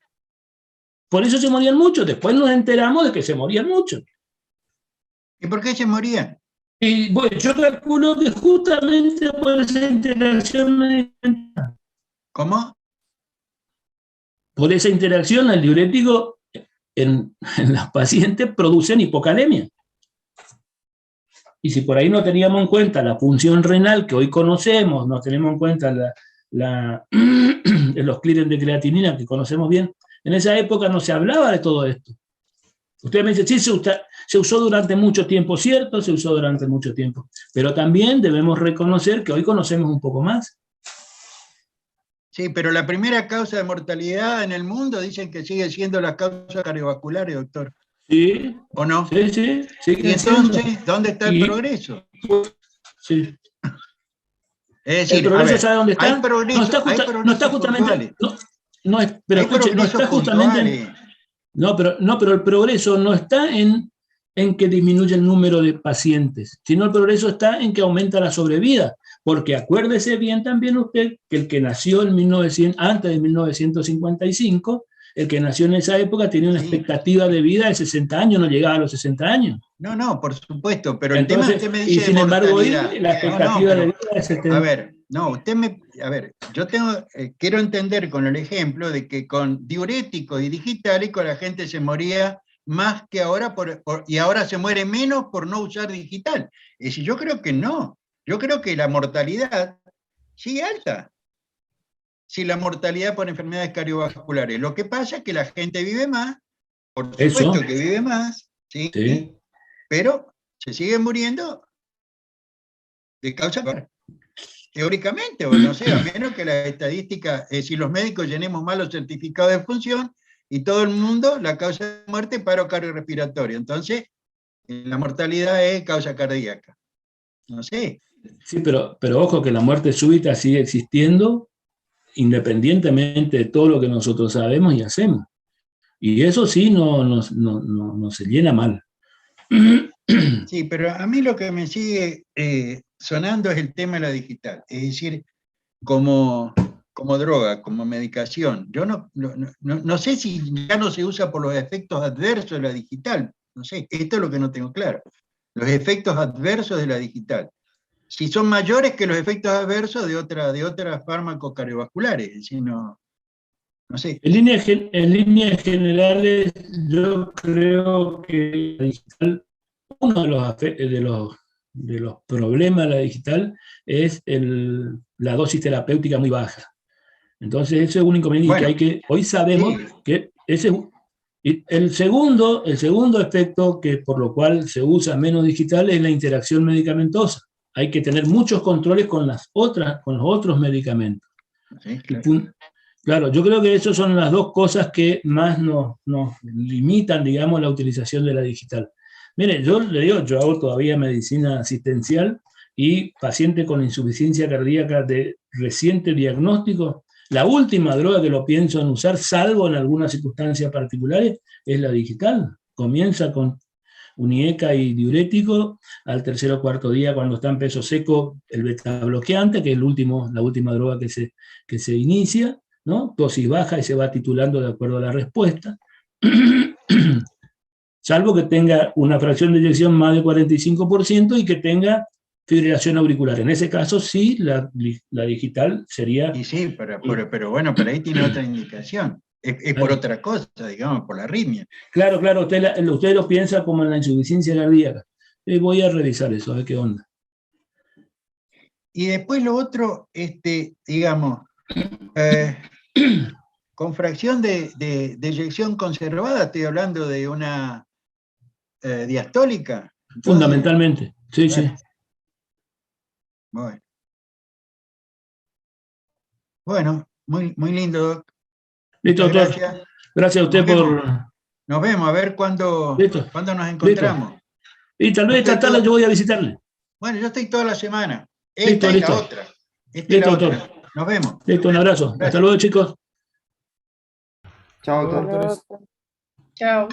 Por eso se morían muchos. Después nos enteramos de que se morían muchos. ¿Y por qué se morían? Y bueno, yo calculo que justamente por esa interacción medicamentosa. ¿Cómo? Por esa interacción, el diurético en los pacientes producen hipocalemia. Y si por ahí no teníamos en cuenta la función renal que hoy conocemos, no tenemos en cuenta los clearance de creatinina que conocemos bien, en esa época no se hablaba de todo esto. Usted me dice, sí, se usó durante mucho tiempo, cierto, se usó durante mucho tiempo, pero también debemos reconocer que hoy conocemos un poco más. Sí, pero la primera causa de mortalidad en el mundo dicen que sigue siendo las causas cardiovasculares, doctor. Sí. ¿O no? Sí. ¿Y entonces dónde está el progreso? Sí. Es decir, ¿el progreso sabe dónde está? Hay progreso, no está justamente... pero escuche, no está justamente... pero el progreso no está en que disminuye el número de pacientes, sino el progreso está en que aumenta la sobrevida. Porque acuérdese bien también usted que el que nació antes de 1955, el que nació en esa época tenía una expectativa de vida de 60 años, no llegaba a los 60 años. No, por supuesto, pero entonces, el tema usted me dice y sin embargo, hoy mortalidad. la expectativa de vida es 70. Yo quiero entender con el ejemplo de que con diuréticos y digitales la gente se moría más que ahora, y ahora se muere menos por no usar digital. Es decir, yo creo que no. Yo creo que la mortalidad sigue alta. Si la mortalidad por enfermedades cardiovasculares. Lo que pasa es que la gente vive más, por supuesto que vive más, ¿sí? Pero se sigue muriendo de causa teóricamente, o no sé, a menos que la estadística, si los médicos llenemos mal los certificados de función y todo el mundo, la causa de muerte es paro cardiorrespiratorio. Entonces, la mortalidad es causa cardíaca. No sé. Sí, pero ojo que la muerte súbita sigue existiendo independientemente de todo lo que nosotros sabemos y hacemos. Y eso sí no se llena mal. Sí, pero a mí lo que me sigue sonando es el tema de la digital. Es decir, como droga, como medicación. Yo no sé si ya no se usa por los efectos adversos de la digital. No sé, esto es lo que no tengo claro. Los efectos adversos de la digital. Si son mayores que los efectos adversos de otras fármacos cardiovasculares. Es decir, no sé. En líneas generales, yo creo que la digital, uno de los problemas de la digital es la dosis terapéutica muy baja. Entonces, ese es un inconveniente que hoy sabemos que ese es. El segundo efecto por lo cual se usa menos digital es la interacción medicamentosa. Hay que tener muchos controles con los otros medicamentos. Sí, claro. Claro, yo creo que esas son las dos cosas que más nos limitan, digamos, la utilización de la digital. Mire, yo le digo, yo hago todavía medicina asistencial y paciente con insuficiencia cardíaca de reciente diagnóstico. La última droga que lo pienso en usar, salvo en algunas circunstancias particulares, es la digital. Comienza con unieca y diurético, al tercer o cuarto día, cuando está en peso seco, el beta bloqueante, que es la última droga que se inicia, ¿no? Dosis baja y se va titulando de acuerdo a la respuesta. Salvo que tenga una fracción de eyección más del 45% y que tenga fibrilación auricular. En ese caso, sí, la digital sería... Y sí, pero bueno, pero ahí tiene otra indicación. Es por otra cosa, digamos, por la arritmia. Claro, usted lo piensa como en la insuficiencia cardíaca. Voy a revisar eso, a ver qué onda. Y después lo otro, digamos, con fracción de eyección conservada, estoy hablando de una diastólica. Entonces, fundamentalmente, sí, bueno, sí. Bueno, muy, muy lindo, Doc. Listo, Muchas doctor. gracias. Gracias a usted por... Nos vemos, a ver cuándo nos encontramos. Y tal vez esta tarde yo voy a visitarle. Bueno, yo estoy toda la semana. Listo, Esta y listo. la otra. Esta y Listo, la otra. doctor. Nos vemos. Listo, un abrazo. Gracias. Hasta luego, chicos. Chao, doctor. Doctores. Chao.